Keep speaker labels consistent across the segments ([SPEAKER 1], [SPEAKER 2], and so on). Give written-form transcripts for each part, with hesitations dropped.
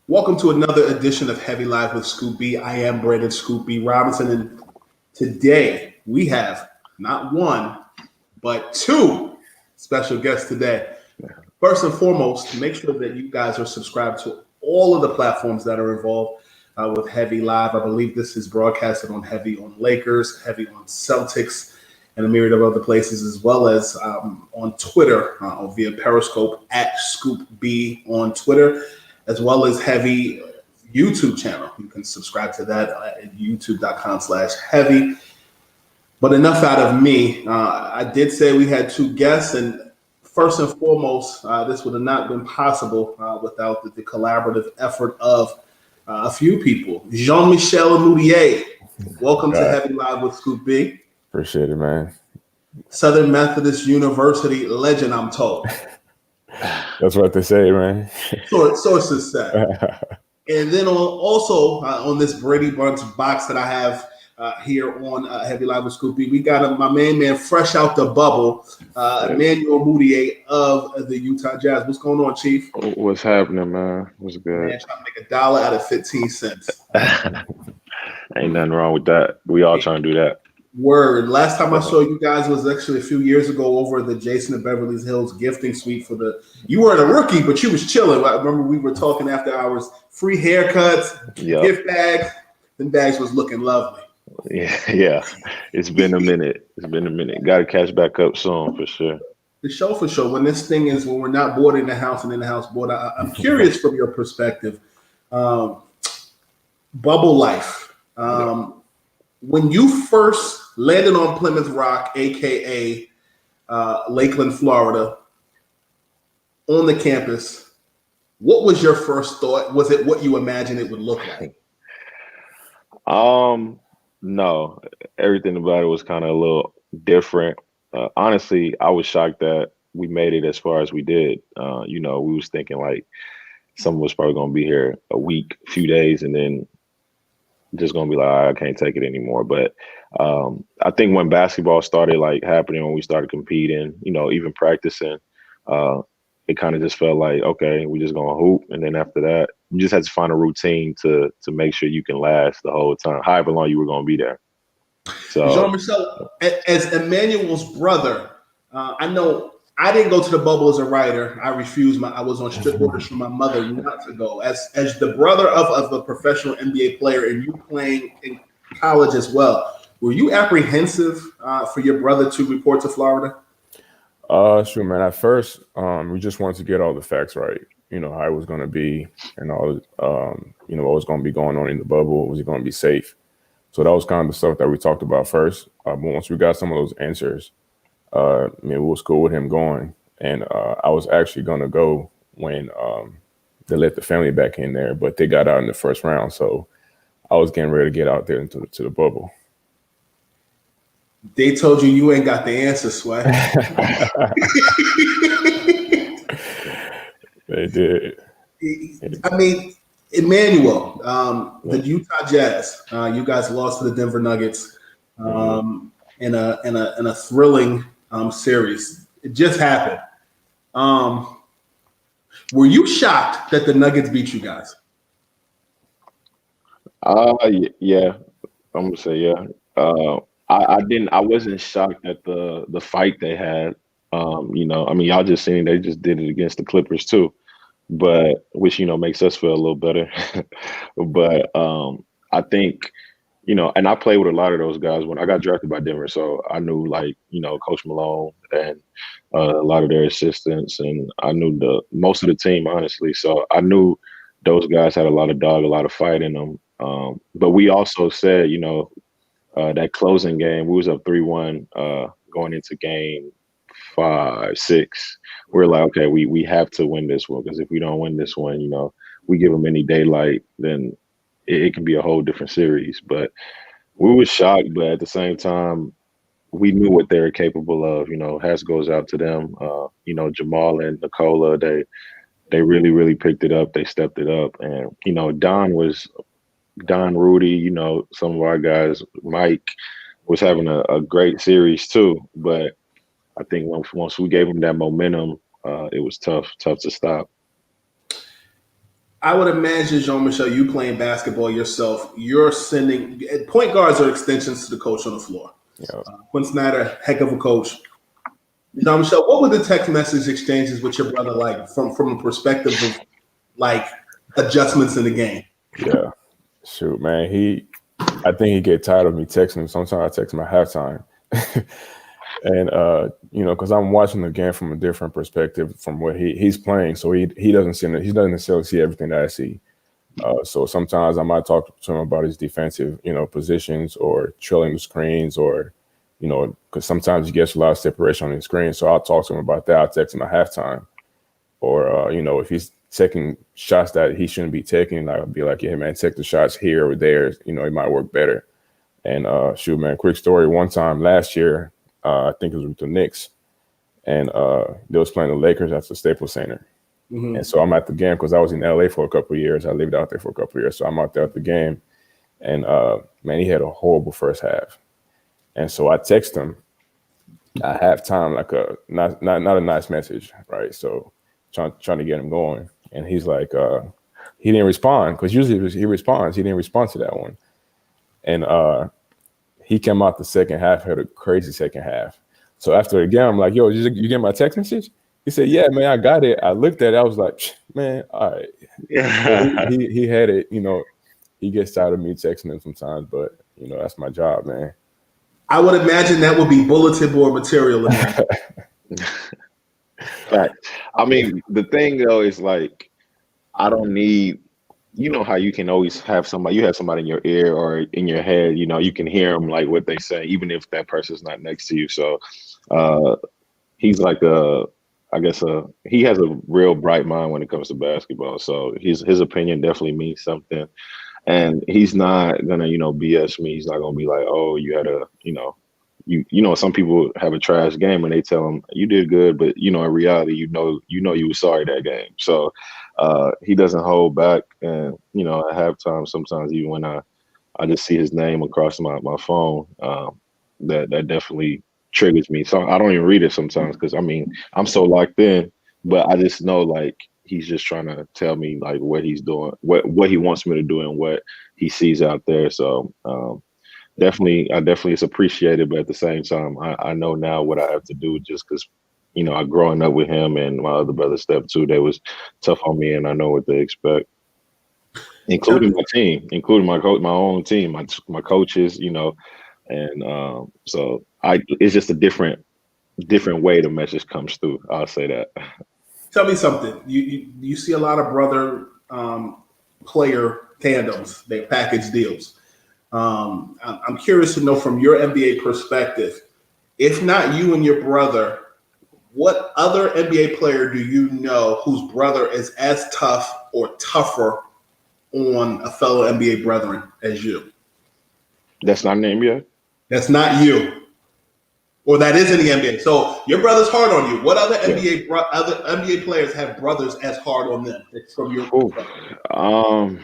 [SPEAKER 1] Welcome to another edition of Heavy Live with Scoop B. I am Brandon Scoop B. Robinson, and today we have not one, but two special guests today. First and foremost, make sure that you guys are subscribed to all of the platforms that are involved with Heavy Live. I believe this is broadcasted on Heavy on Lakers, Heavy on Celtics, and a myriad of other places, as well as on Twitter via Periscope at Scoop B on Twitter, as well as Heavy YouTube channel. You can subscribe to that at youtube.com/heavy. But enough out of me. I did say we had two guests, and first and foremost, this would have not been possible without the collaborative effort of a few people. Jean-Michael Mudiay, welcome to Heavy Live with Scoop B.
[SPEAKER 2] Appreciate it, man.
[SPEAKER 1] Southern Methodist University legend, I'm told.
[SPEAKER 2] That's what they say, man.
[SPEAKER 1] Sources say. And then also on this Brady Bunch box that I have here on Heavy Live with Scoop B, we got my man fresh out the bubble, Emmanuel Mudiay of the Utah Jazz. What's going on, Chief?
[SPEAKER 3] What's happening, man? What's good?
[SPEAKER 1] Man, trying to make $1 out of 15 cents.
[SPEAKER 3] Ain't nothing wrong with that. We all trying to do that.
[SPEAKER 1] Word. Last time I saw you guys was actually a few years ago over at the Jason of Beverly Hills gifting suite for you weren't a rookie, but you was chilling. I remember we were talking after hours, free haircuts, gift bags. Them bags was looking lovely.
[SPEAKER 3] Yeah. It's been a minute. Got to catch back up soon for sure.
[SPEAKER 1] For sure. When we're not bored in the house and in the house bored, I'm curious from your perspective, bubble life. When you first landed on Plymouth Rock, aka Lakeland, Florida, on the campus, what was your first thought? Was it what you imagined it would look like?
[SPEAKER 3] No, everything about it was kind of a little different. Honestly, I was shocked that we made it as far as we did. We was thinking like someone was probably going to be here a week, few days, and then just going to be like, I can't take it anymore. But I think when basketball started like happening, when we started competing, even practicing, it kind of just felt like, okay, we're just going to hoop. And then after that, you just had to find a routine to make sure you can last the whole time, however long you were going to be there. So,
[SPEAKER 1] Jean-Michel, as Emmanuel's brother, I know I didn't go to the bubble as a writer. I refused. I was on strict orders from my mother not to go. As the brother of a professional NBA player and you playing in college as well, were you apprehensive for your brother to report to Florida?
[SPEAKER 2] Sure, man. At first, we just wanted to get all the facts right. How it was going to be and all, what was going to be going on in the bubble. Was it going to be safe? So that was kind of the stuff that we talked about first. But once we got some of those answers, it was cool with him going. And I was actually going to go when they let the family back in there, but they got out in the first round. So I was getting ready to get out there into the bubble.
[SPEAKER 1] They told you ain't got the answer, Sway.
[SPEAKER 2] They did.
[SPEAKER 1] I mean, Emmanuel, the Utah Jazz, you guys lost to the Denver Nuggets in a thrilling series. It just happened. Were you shocked that the Nuggets beat you guys?
[SPEAKER 3] Yeah. I'm gonna say yeah. I wasn't shocked at the fight they had. Y'all just seen they just did it against the Clippers too, but which makes us feel a little better. But I think and I played with a lot of those guys when I got drafted by Denver, so I knew Coach Malone and a lot of their assistants, and I knew most of the team honestly. So I knew those guys had a lot of dog, a lot of fight in them. But we also said that closing game, we was up 3-1 going into game 5, 6. We're like, okay, we have to win this one, because if we don't win this one, we give them any daylight, then it can be a whole different series. But we were shocked, but at the same time, we knew what they were capable of. Hats goes out to them. Jamal and Nikola, they really, really picked it up. They stepped it up. And, Don, Rudy, some of our guys, Mike was having a great series too. But I think once we gave them that momentum, it was tough to stop.
[SPEAKER 1] I would imagine, Jean-Michel, you playing basketball yourself, you're sending point guards are extensions to the coach on the floor.
[SPEAKER 2] Yeah.
[SPEAKER 1] Quinn Snyder, heck of a coach. Jean-Michel, what were the text message exchanges with your brother like from a perspective of like adjustments in the game?
[SPEAKER 2] Yeah. Shoot, man. I think he get tired of me texting him. Sometimes I text him at halftime. And because I'm watching the game from a different perspective from what he's playing. So he doesn't necessarily see everything that I see. So sometimes I might talk to him about his defensive, positions or trailing the screens or, because sometimes he gets a lot of separation on his screen. So I'll talk to him about that. I'll text him at halftime. Or, if he's taking shots that he shouldn't be taking, I'll be like, yeah, man, take the shots here or there. It might work better. And shoot, man, quick story. One time last year, I think it was with the Knicks, and they was playing the Lakers at the Staples Center. Mm-hmm. And so I'm at the game because I was in LA for a couple of years. I lived out there for a couple of years. So I'm out there at the game. And, man, he had a horrible first half. And so I text him at halftime, like not a nice message, right? So trying to get him going. And he's like, he didn't respond because usually he responds. He didn't respond to that one. And he came out the second half, had a crazy second half. So after the game, I'm like, yo, you get my text message? He said, yeah, man, I got it. I looked at it. I was like, man, all right. Yeah. He had it, he gets tired of me texting him sometimes, but, that's my job, man.
[SPEAKER 1] I would imagine that would be bulletin board material.
[SPEAKER 3] Fact. I mean, the thing, though, is like, I don't need, how you can always have somebody in your ear or in your head, you can hear them like what they say, even if that person's not next to you. So he's like he has a real bright mind when it comes to basketball. So his opinion definitely means something. And he's not gonna, BS me. He's not gonna be like, oh, you had a, some people have a trash game and they tell them you did good, but in reality, you were sorry that game. So he doesn't hold back. And at halftime, sometimes even when I just see his name across my phone, that definitely triggers me. So I don't even read it sometimes because I'm so locked in, but I just know like he's just trying to tell me like what he's doing, what he wants me to do, and what he sees out there. So definitely it's appreciated, but at the same time, I know now what I have to do just because, I growing up with him and my other brother Steph too, they was tough on me, and I know what they expect, including my team, including my own team, my coaches, and so it's just a different way the message comes through. I'll say that.
[SPEAKER 1] Tell me something. You see a lot of brother player tandems, they package deals. I'm curious to know from your NBA perspective, if not you and your brother, what other NBA player do you know whose brother is as tough or tougher on a fellow NBA brethren as you?
[SPEAKER 3] That's not an NBA?
[SPEAKER 1] That's not you. Or that is in the NBA. So your brother's hard on you. What other NBA players have brothers as hard on them from your perspective?
[SPEAKER 3] I'm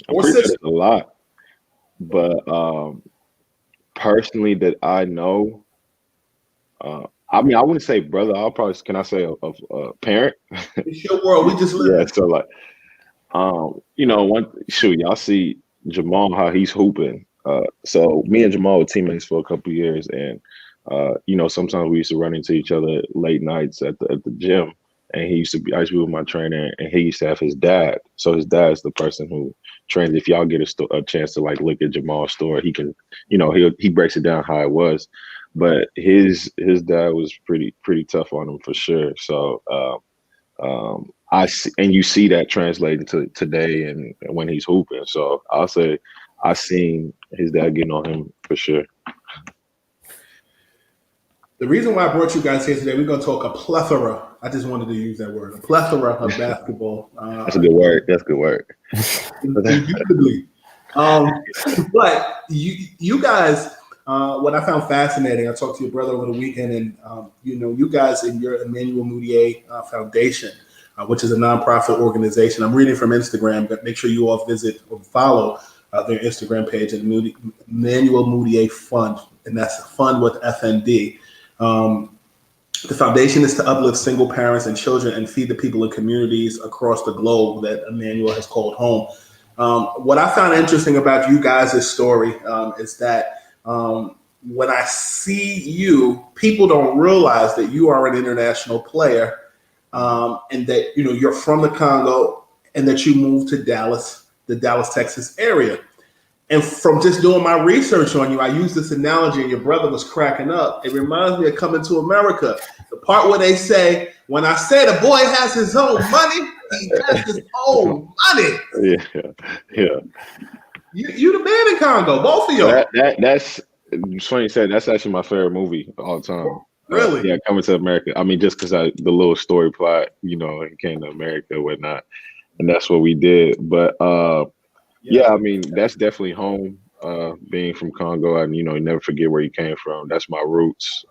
[SPEAKER 3] pretty sure there's a lot. But personally that I know, I wouldn't say brother. Can I say a parent?
[SPEAKER 1] It's your world. We just live.
[SPEAKER 3] Yeah. So like, y'all see Jamal, how he's hooping. So me and Jamal were teammates for a couple of years, and sometimes we used to run into each other late nights at the gym. And I used to be with my trainer, and he used to have his dad. So his dad's the person who trains. If y'all get a chance to like look at Jamal's story, he can, he breaks it down how it was. But his dad was pretty tough on him for sure. So I see, and you see that translating to today and when he's hooping. So I'll say I seen his dad getting on him for sure.
[SPEAKER 1] The reason why I brought you guys here today, we're going to talk a plethora. I just wanted to use that word, a plethora of basketball.
[SPEAKER 3] That's a good word. That's a good word.
[SPEAKER 1] But you guys, what I found fascinating, I talked to your brother over the weekend, and you guys in your Emmanuel Mudiay Foundation, which is a nonprofit organization. I'm reading from Instagram, but make sure you all visit or follow their Instagram page at Emmanuel Mudiay Fund, and that's a fund with FND. The foundation is to uplift single parents and children and feed the people in communities across the globe that Emmanuel has called home. What I found interesting about you guys' story is that when I see you, people don't realize that you are an international player, and that you're from the Congo and that you moved to Dallas, the Dallas, Texas area. And from just doing my research on you, I use this analogy, and your brother was cracking up. It reminds me of Coming to America. The part where they say, when I say the boy has his own money, he has his own money.
[SPEAKER 3] Yeah.
[SPEAKER 1] You the man in Congo, both of y'all.
[SPEAKER 3] That's it's funny you said. That's actually my favorite movie of all time.
[SPEAKER 1] Really?
[SPEAKER 3] Yeah, Coming to America. I mean, just because the little story plot, he came to America and whatnot, and that's what we did. But yeah, I mean, that's definitely home. Being from Congo, and you never forget where you came from. That's my roots.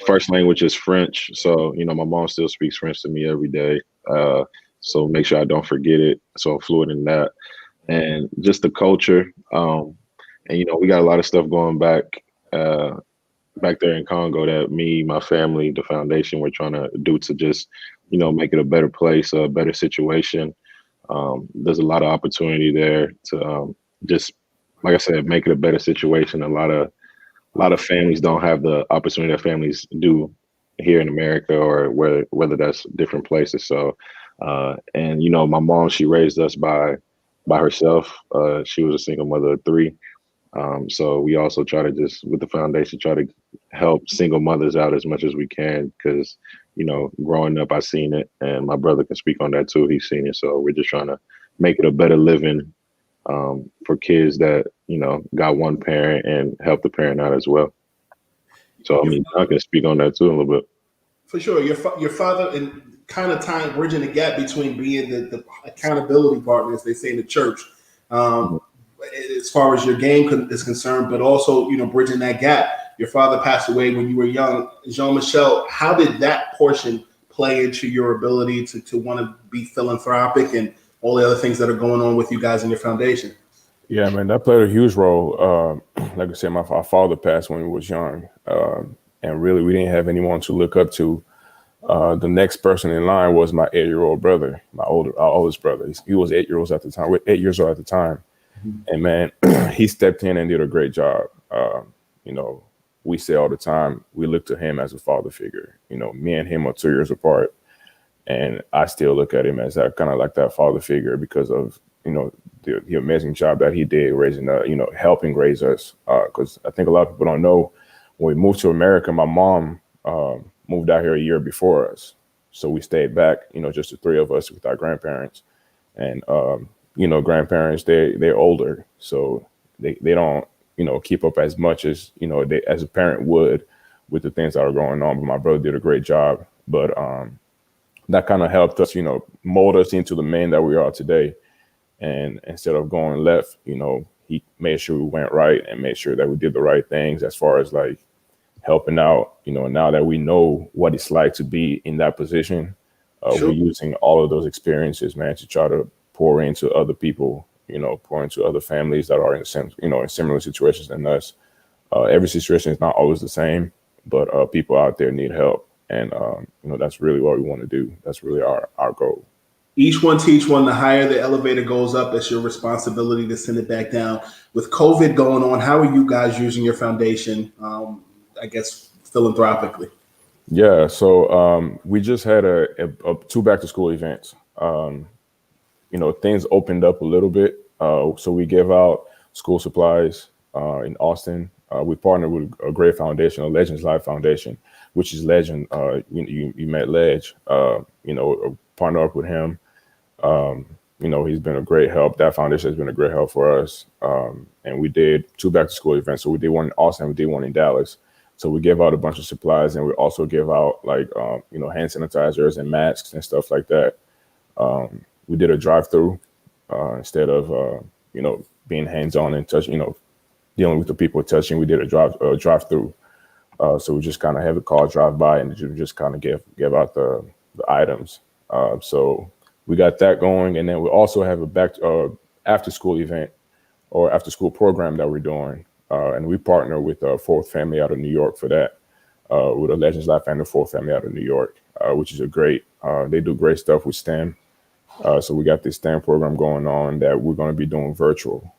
[SPEAKER 3] First language is French, so my mom still speaks French to me every day. So make sure I don't forget it. So I'm fluent in that, and just the culture. And we got a lot of stuff going back there in Congo that me, my family, the foundation, we're trying to do to just make it a better place, a better situation. There's a lot of opportunity there to just, like I said, make it a better situation. A lot of families don't have the opportunity that families do here in America, or whether that's different places. So, and my mom, she raised us by herself. She was a single mother of 3. So we also try to just, with the foundation, try to help single mothers out as much as we can, because growing up, I seen it, and my brother can speak on that too. He's seen it. So we're just trying to make it a better living for kids that got one parent, and help the parent out as well. So I mean, I can speak on that too a little bit.
[SPEAKER 1] For sure, your father, and kind of bridging the gap between being the accountability partner, as they say in the church, as far as your game is concerned, but also bridging that gap. Your father passed away when you were young. Jean-Michel, how did that portion play into your ability to want to be philanthropic and all the other things that are going on with you guys in your foundation?
[SPEAKER 2] Yeah, man, that played a huge role. Like I said, our father passed when we was young, and really we didn't have anyone to look up to. The next person in line was my 8-year-old brother, our oldest brother. He was 8 years old at the time. 8 years old at the time, and man, he stepped in and did a great job. We say all the time, we look to him as a father figure. Me and him are 2 years apart, and I still look at him as that kind of like that father figure, because of the amazing job that he did raising, helping raise us. Because I think a lot of people don't know, when we moved to America, my mom moved out here a year before us, so we stayed back, just the 3 of us with our grandparents. And grandparents, they're older, so they don't keep up as much as they as a parent would with the things that are going on. But my brother did a great job. But that kind of helped us, mold us into the men that we are today. And instead of going left, he made sure we went right, and made sure that we did the right things as far as like helping out. Now that we know what it's like to be in that position,
[SPEAKER 1] Sure.
[SPEAKER 2] We're using all of those experiences, man, to try to pour into other people, pour into other families that are in similar situations than us. Every situation is not always the same, but people out there need help. And, that's really what we want to do. That's really our goal.
[SPEAKER 1] Each one teach one. The higher the elevator goes up, it's your responsibility to send it back down. With COVID going on, how are you guys using your foundation, I guess, philanthropically?
[SPEAKER 2] Yeah, so we just had a 2 back to school events. Things opened up a little bit. So we gave out school supplies in Austin. We partnered with a great foundation, a Legends Life Foundation, which is Legend. You met Ledge, partner up with him. He's been a great help. That foundation has been a great help for us. And we did 2 back to school events. So we did one in Austin, we did one in Dallas. So we gave out a bunch of supplies, and we also gave out hand sanitizers and masks and stuff like that. We did a drive-through instead of, being hands-on and touching, dealing with the people touching. We did a drive-through. So we just kind of have the car drive by and just kind of give out the items. So we got that going. And then we also have a after-school event or after-school program that we're doing. And we partner with Fourth Family out of New York for that. with a Legends Life and the Full Family out of New York, which is a great. They do great stuff with STEM. So we got this STEM program going on that we're going to be doing virtual.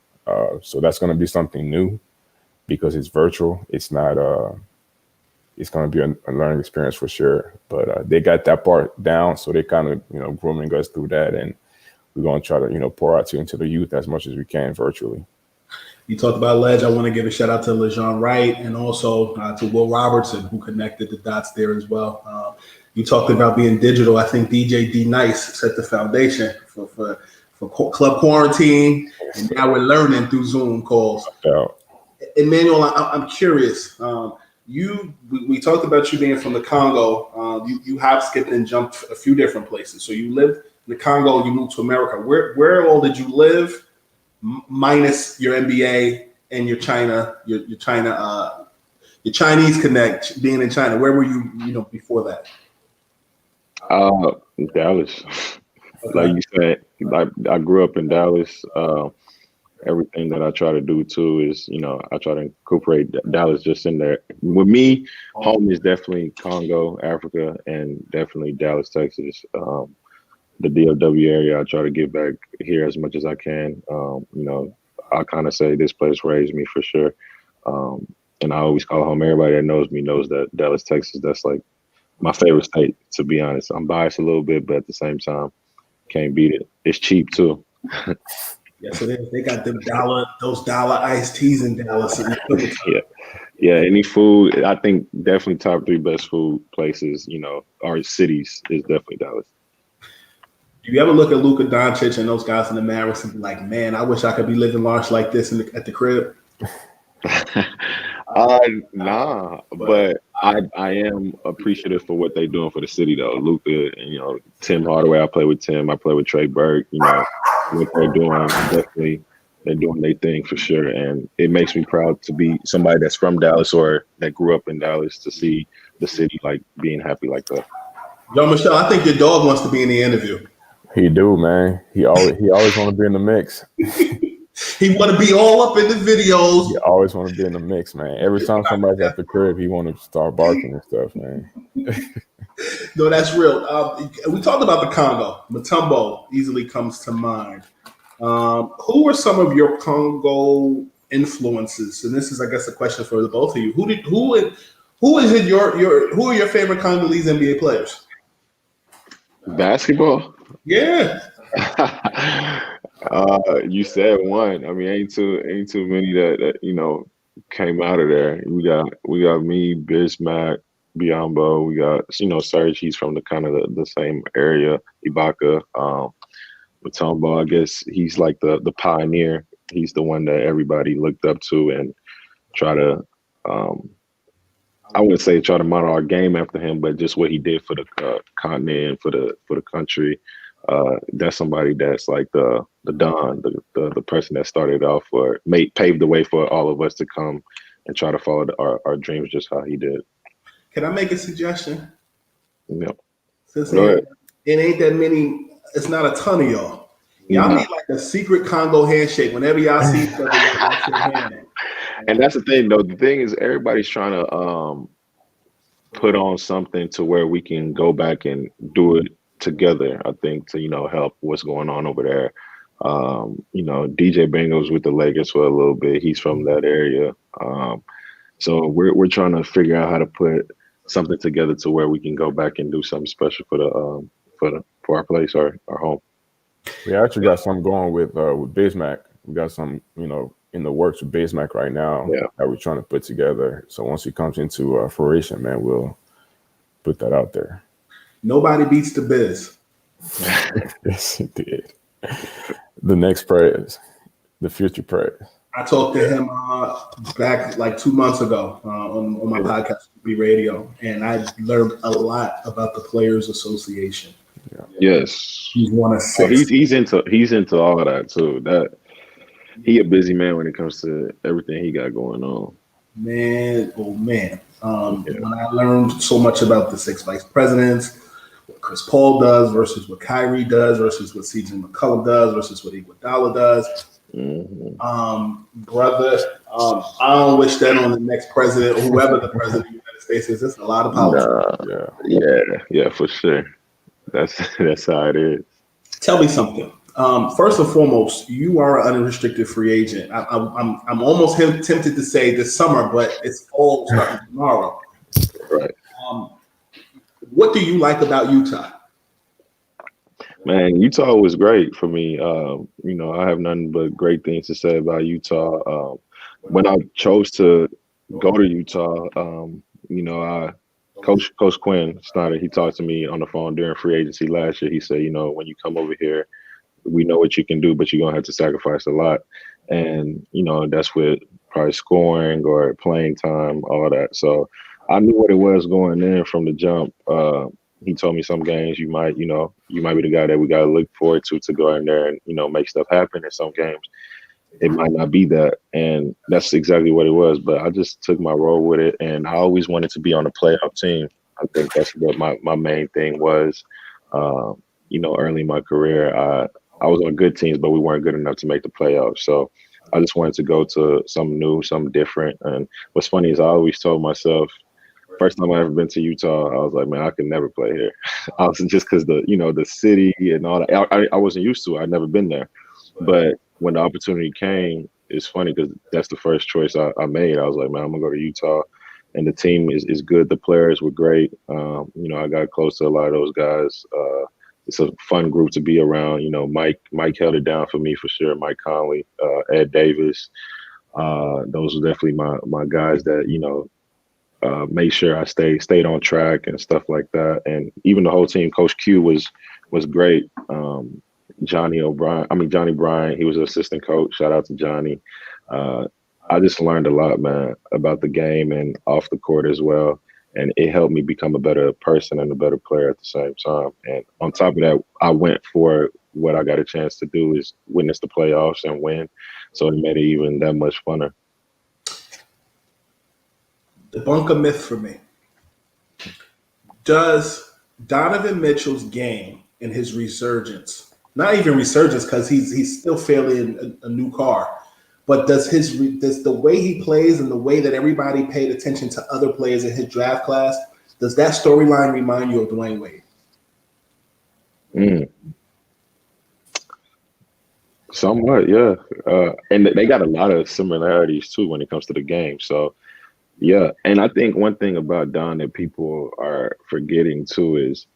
[SPEAKER 2] So that's going to be something new because it's virtual. It's not. It's going to be a learning experience for sure. But they got that part down, so they kind of grooming us through that, and we're going to try to pour out into the youth as much as we can virtually.
[SPEAKER 1] You talked about Ledge. I want to give a shout out to LeJean Wright and also to Will Robertson, who connected the dots there as well. You talked about being digital. I think DJ D Nice set the foundation for club quarantine, and now we're learning through Zoom calls.
[SPEAKER 2] Yeah.
[SPEAKER 1] Emmanuel, I'm curious. We talked about you being from the Congo. You have skipped and jumped a few different places. So you lived in the Congo, you moved to America. Where all did you live? Minus your MBA and your Chinese connect being in China. Where were you before that?
[SPEAKER 3] Dallas. Okay. Like you said, I grew up in Dallas. Everything that I try to do too is, I try to incorporate Dallas just in there. With me, home is definitely Congo, Africa, and definitely Dallas, Texas. The DFW area, I try to give back here as much as I can. I kind of say this place raised me for sure. And I always call home. Everybody that knows me knows that Dallas, Texas, that's like my favorite state, to be honest. I'm biased a little bit, but at the same time, can't beat it. It's cheap too.
[SPEAKER 1] Yes, it is. They got those dollar iced teas in Dallas.
[SPEAKER 3] Yeah. Any food, I think definitely top 3 best food places, or cities is definitely Dallas.
[SPEAKER 1] Do you ever look at Luka Doncic and those guys in the Mavericks and be like, man, I wish I could be living large like this at the crib?
[SPEAKER 3] Nah, but I am appreciative for what they're doing for the city though. Luka and Tim Hardaway, I play with Tim, I play with Trey Burke, what they're doing, definitely they're doing their thing for sure. And it makes me proud to be somebody that's from Dallas or that grew up in Dallas to see the city like being happy like that.
[SPEAKER 1] Jean-Michel, I think your dog wants to be in the interview.
[SPEAKER 2] He do, man. He always want to be in the mix.
[SPEAKER 1] He want to be all up in the videos.
[SPEAKER 2] He always want to be in the mix, man. Every time somebody's at the crib, he want to start barking and stuff, man.
[SPEAKER 1] No, that's real. We talked about the Congo. Mutombo easily comes to mind. Who were some of your Congo influences? And this is, I guess, a question for the both of you. Who are your favorite Congolese NBA players?
[SPEAKER 3] Basketball?
[SPEAKER 1] Yeah.
[SPEAKER 3] You said one. I mean, ain't too many that came out of there. We got me, Bismack, Biombo. We got Serge. He's from the kind of the same area. Ibaka, Mutombo. I guess he's like the pioneer. He's the one that everybody looked up to and try to. I wouldn't say try to model our game after him, but just what he did for the continent, for the country. That's somebody that's like the Don, the person that started off or paved the way for all of us to come and try to follow our dreams just how he did.
[SPEAKER 1] Can I make a suggestion?
[SPEAKER 3] No.
[SPEAKER 1] Since it ain't that many, it's not a ton of y'all. Y'all need like a secret Congo handshake whenever y'all see each other. Hand.
[SPEAKER 3] And that's the thing, though. The thing is, everybody's trying to put on something to where we can go back and do it together. I think to help what's going on over there. DJ Bangles with the Lakers for a little bit. He's from that area, so we're trying to figure out how to put something together to where we can go back and do something special for our place, our home.
[SPEAKER 2] We actually got something going with Bismack. We got some, in the works with Bismack right now that we're trying to put together. So once it comes into fruition, man, we'll put that out there.
[SPEAKER 1] Nobody beats the Biz.
[SPEAKER 2] Yes, it did. The next prayers, the future prayers.
[SPEAKER 1] I talked to him back like 2 months ago on my podcast, B Radio, and I learned a lot about the Players Association.
[SPEAKER 3] Yeah. Yes,
[SPEAKER 1] he's one of 6.
[SPEAKER 3] Oh, he's into all of that too. That he a busy man when it comes to everything he got going on.
[SPEAKER 1] Man, oh man! When I learned so much about the 6 vice presidents, what Chris Paul does versus what Kyrie does versus what CJ McCollum does versus what Iguodala does. Brother, I don't wish that on the next president or whoever the president of the United spaces. There's a lot of politics.
[SPEAKER 3] Yeah, for sure. That's how it is.
[SPEAKER 1] Tell me something. First and foremost, you are an unrestricted free agent. I'm almost tempted to say this summer, but it's all starting tomorrow.
[SPEAKER 3] Right.
[SPEAKER 1] What do you like about Utah?
[SPEAKER 3] Man, Utah was great for me. I have nothing but great things to say about Utah. When I chose to go to Utah, I Coach Quinn Snyder, he talked to me on the phone during free agency last year. He said, when you come over here, we know what you can do, but you're gonna have to sacrifice a lot. And that's with probably scoring or playing time, all that. So I knew what it was going in from the jump. He told me some games you might be the guy that we gotta look forward to go in there and make stuff happen. In some games it might not be that, and that's exactly what it was. But I just took my role with it, and I always wanted to be on a playoff team. I think that's what my main thing was. Early in my career, I was on good teams, but we weren't good enough to make the playoffs. So I just wanted to go to something new, something different. And what's funny is I always told myself, first time I ever been to Utah, I was like, man, I could never play here. I was just because the city and all that. I wasn't used to it. I'd never been there. But when the opportunity came, it's funny because that's the first choice I made. I was like, man, I'm gonna go to Utah, and the team is good. The players were great. I got close to a lot of those guys. It's a fun group to be around. Mike held it down for me for sure. Mike Conley, Ed Davis. Those were definitely my guys that made sure I stayed on track and stuff like that. And even the whole team, Coach Q was great. Johnny Bryant, he was an assistant coach. Shout out to Johnny. I just learned a lot, man, about the game and off the court as well. And it helped me become a better person and a better player at the same time. And on top of that, I went for what I got a chance to do is witness the playoffs and win. So it made it even that much funner.
[SPEAKER 1] Debunk a myth for me. Does Donovan Mitchell's game and his resurgence, not even resurgence because he's still fairly a new car, but does the way he plays and the way that everybody paid attention to other players in his draft class, does that storyline remind you of Dwayne Wade?
[SPEAKER 3] Somewhat, yeah. And they got a lot of similarities too when it comes to the game. So yeah, and I think one thing about Don that people are forgetting too is,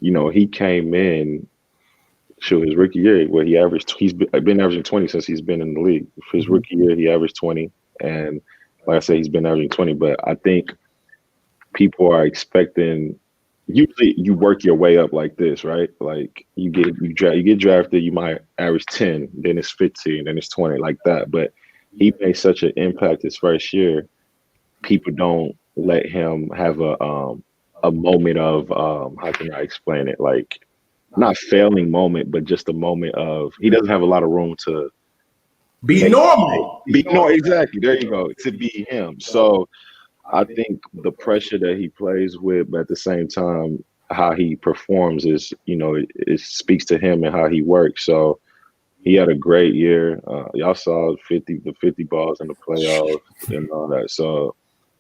[SPEAKER 3] he came in, his rookie year where he's been averaging 20 since he's been in the league. For his rookie year, he averaged 20, and like I said, he's been averaging 20. But I think people are expecting. Usually, you work your way up like this, right? Like you get drafted, you might average 10, then it's 15, then it's 20, like that. But he made such an impact his first year. People don't let him have a moment of how can I explain it? Like not failing moment, but just a moment of he doesn't have a lot of room to
[SPEAKER 1] be normal.
[SPEAKER 3] Exactly. There you go. To be him. So I think the pressure that he plays with, but at the same time, how he performs is, it speaks to him and how he works. So he had a great year. Y'all saw the 50 balls in the playoffs and all that. So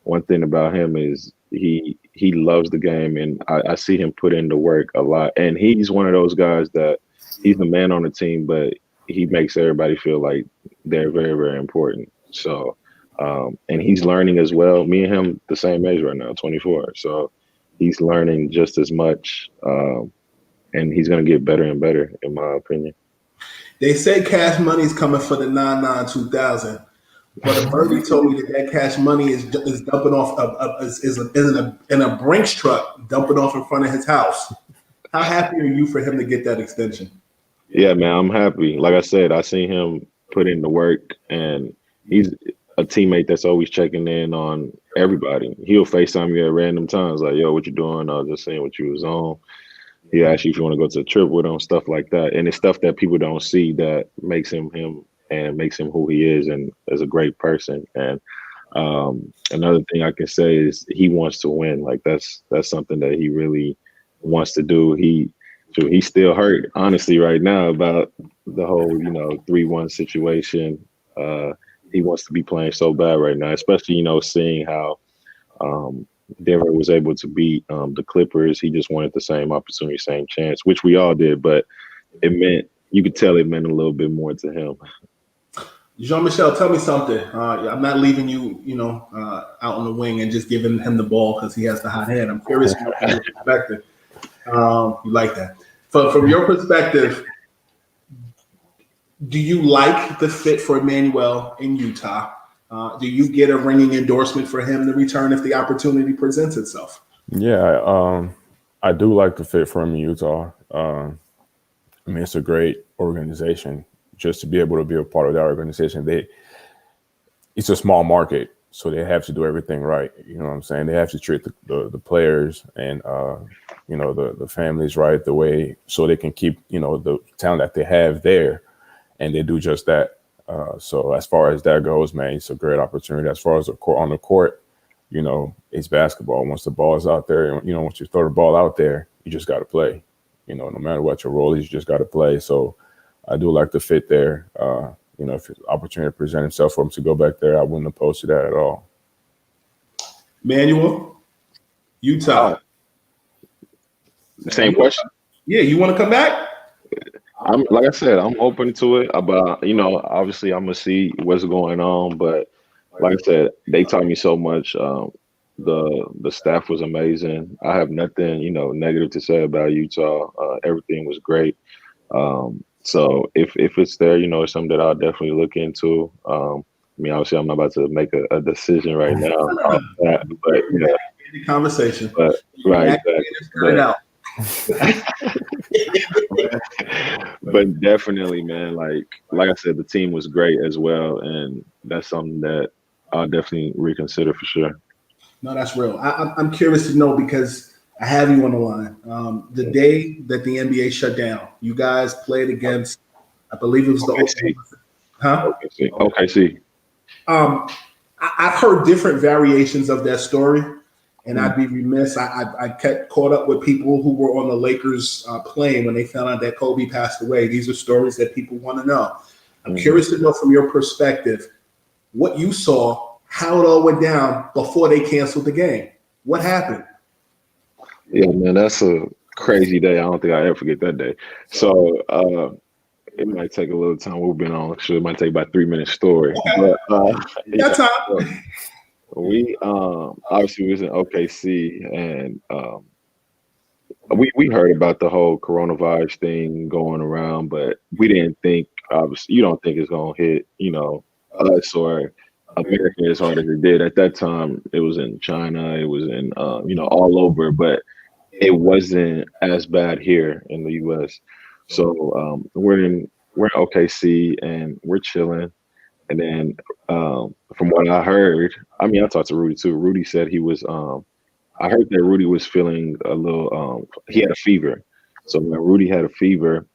[SPEAKER 3] one thing about him is he loves the game, and I see him put in the work a lot. And he's one of those guys that he's the man on the team, but he makes everybody feel like they're very, very important. So, and he's learning as well. Me and him the same age right now, 24. So he's learning just as much, and he's going to get better and better, in my opinion.
[SPEAKER 1] They say Cash Money is coming for the 99-2000. But a birdie told me that Cash Money is dumping off in a Brinks truck, dumping off in front of his house. How happy are you for him to get that extension?
[SPEAKER 3] Yeah, man, I'm happy. Like I said, I see him put in the work, and he's a teammate that's always checking in on everybody. He'll FaceTime you at random times, like, yo, what you doing? I was just seeing what you was on. He'll ask you if you want to go to a trip with him, stuff like that. And it's stuff that people don't see that makes him him and makes him who he is and as a great person. And another thing I can say is he wants to win. Like that's something that he really wants to do. He's still hurt, honestly, right now about the whole, 3-1 situation. He wants to be playing so bad right now, especially, seeing how Denver was able to beat the Clippers. He just wanted the same opportunity, same chance, which we all did, but you could tell it meant a little bit more to him.
[SPEAKER 1] Jean-Michel, tell me something. I'm not leaving you, out on the wing and just giving him the ball because he has the hot hand. I'm curious from your perspective. You like that. From your perspective, do you like the fit for Emmanuel in Utah? Do you get a ringing endorsement for him to return if the opportunity presents itself?
[SPEAKER 2] Yeah, I do like the fit for him in Utah. I mean, it's a great organization. Just to be able to be a part of that organization, it's a small market, so they have to do everything right. You know what I'm saying? They have to treat the players and the families right the way, so they can keep the talent that they have there, and they do just that. So as far as that goes, man, it's a great opportunity. As far as on the court, it's basketball. Once the ball is out there, once you throw the ball out there, you just got to play. No matter what your role is, you just got to play. So I do like the fit there. If the opportunity presents itself for him to go back there, I wouldn't oppose to that at all.
[SPEAKER 1] Manuel, Utah.
[SPEAKER 3] Same question.
[SPEAKER 1] Yeah, you want to come back?
[SPEAKER 3] Like I said, I'm open to it. But obviously, I'm gonna see what's going on. But like I said, they taught me so much. The staff was amazing. I have nothing negative to say about Utah. Everything was great. So if it's there, it's something that I'll definitely look into. Obviously, I'm not about to make a decision right now, but
[SPEAKER 1] the conversation.
[SPEAKER 3] But right, but definitely, man. Like I said, the team was great as well, and that's something that I'll definitely reconsider for sure.
[SPEAKER 1] No, that's real. I'm curious to know because I have you on the line. The day that the NBA shut down, you guys played against, I believe it was the
[SPEAKER 3] OKC.
[SPEAKER 1] I've heard different variations of that story, and I'd be remiss. I kept caught up with people who were on the Lakers plane when they found out that Kobe passed away. These are stories that people want to know. I'm curious to know from your perspective what you saw, how it all went down before they canceled the game. What happened?
[SPEAKER 3] Yeah, man, that's a crazy day. I don't think I ever forget that day. So it might take a little time. We've been on. Sure, it might take about 3-minute story.
[SPEAKER 1] Okay. But, time.
[SPEAKER 3] We obviously was in OKC, and we heard about the whole coronavirus thing going around, but we didn't think. Obviously, you don't think it's gonna hit us or America as hard as it did at that time. It was in China. It was in all over, but it wasn't as bad here in the U.S. So we're in OKC and we're chilling. And then from what I heard, I talked to Rudy too. Rudy said he was. I heard that Rudy was feeling a little. He had a fever. So when Rudy had a fever,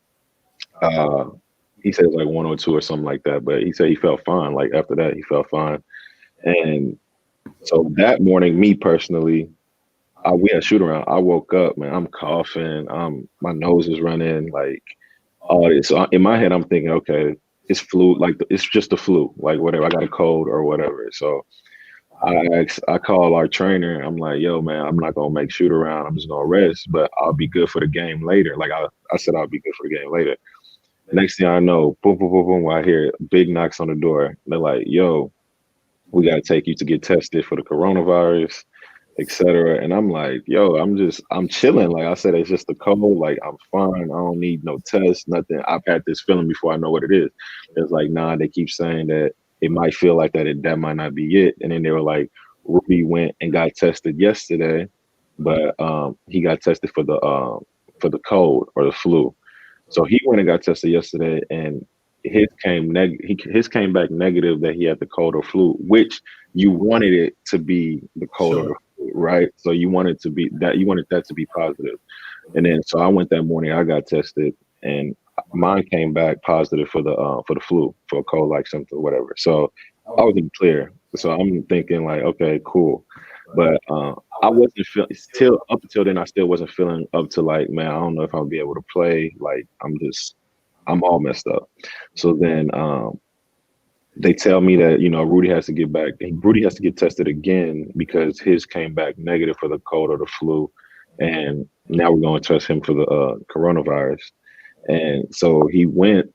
[SPEAKER 3] he said it was like 102 or something like that. But he said he felt fine. Like after that, he felt fine. And so that morning, me personally, we had a shoot around. I woke up, man. I'm coughing. My nose is running. Like all this. So in my head, I'm thinking, okay, it's flu. Like it's just a flu. Like whatever. I got a cold or whatever. So I call our trainer. I'm like, yo, man, I'm not gonna make shoot around. I'm just gonna rest, but I'll be good for the game later. Like I said, I'll be good for the game later. Next thing I know, boom, boom, boom, boom. I hear big knocks on the door. They're like, yo, we got to take you to get tested for the coronavirus, etc. And I'm like, yo, I'm chilling. Like I said, it's just a cold. Like I'm fine. I don't need no test, nothing. I've had this feeling before I know what it is. It's like, nah, they keep saying that it might feel like that. That might not be it. And then they were like, Ruby went and got tested yesterday, but he got tested for the cold or the flu. So he went and got tested yesterday, and his came back negative that he had the cold or flu, which you wanted it to be the cold or the flu, right? So you wanted that to be positive. And then so I went that morning, I got tested, and mine came back positive for the flu, for a cold like symptom or whatever. So I was in the clear. So I'm thinking like, okay, cool. But I wasn't feeling up until then. I still wasn't feeling up to like, man, I don't know if I'll be able to play. Like I'm all messed up. So then they tell me that, Rudy has to get back. Rudy has to get tested again because his came back negative for the cold or the flu. And now we're going to test him for the coronavirus. And so he went.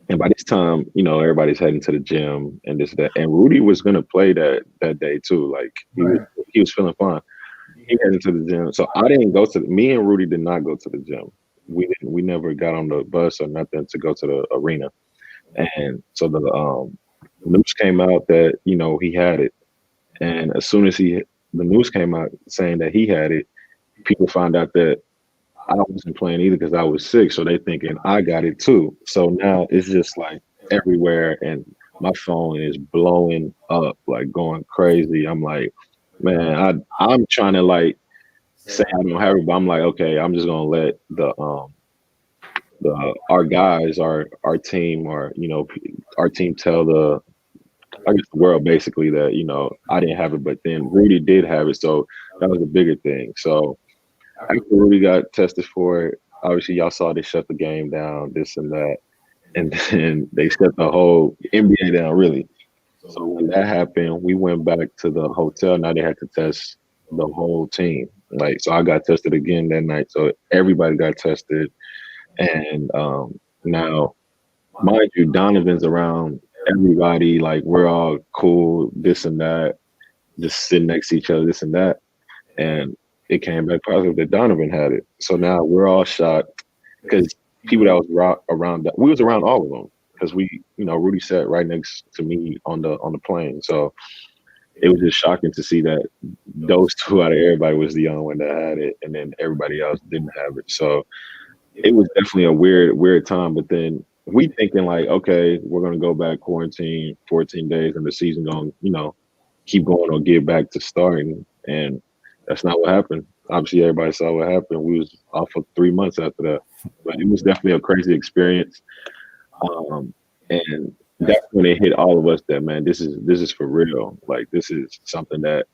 [SPEAKER 3] And by this time, everybody's heading to the gym and this, that. And Rudy was going to play that day too. Like he was feeling fine. He headed to the gym. So I didn't go me and Rudy did not go to the gym. We never got on the bus or nothing to go to the arena. And so the news came out that, he had it. And as soon as the news came out saying that he had it, people found out that I wasn't playing either because I was sick. So they thinking I got it too. So now it's just like everywhere. And my phone is blowing up, like going crazy. I'm like, man, I'm trying to like say I don't have it, but I'm like, okay, I'm just gonna let our guys, our team, or our team tell the world basically that I didn't have it, but then Rudy did have it, so that was a bigger thing. So after Rudy got tested for it, obviously y'all saw they shut the game down, this and that, and then they shut the whole NBA down, really. So when that happened, we went back to the hotel. Now they had to test the whole team. Like, so I got tested again that night. So everybody got tested. And now, mind you, Donovan's around everybody. Like, we're all cool, this and that, just sitting next to each other, this and that. And it came back positive that Donovan had it. So now we're all shocked because people that was around, we was around all of them. Because Rudy sat right next to me on the plane. So it was just shocking to see that those two out of everybody was the only one that had it, and then everybody else didn't have it. So it was definitely a weird time. But then we thinking like, okay, we're gonna go back quarantine 14 days, and the season gonna keep going or get back to starting, and that's not what happened. Obviously, everybody saw what happened. We was off for 3 months after that, but it was definitely a crazy experience. And that's when it hit all of us that, man, this is for real. Like, this is something that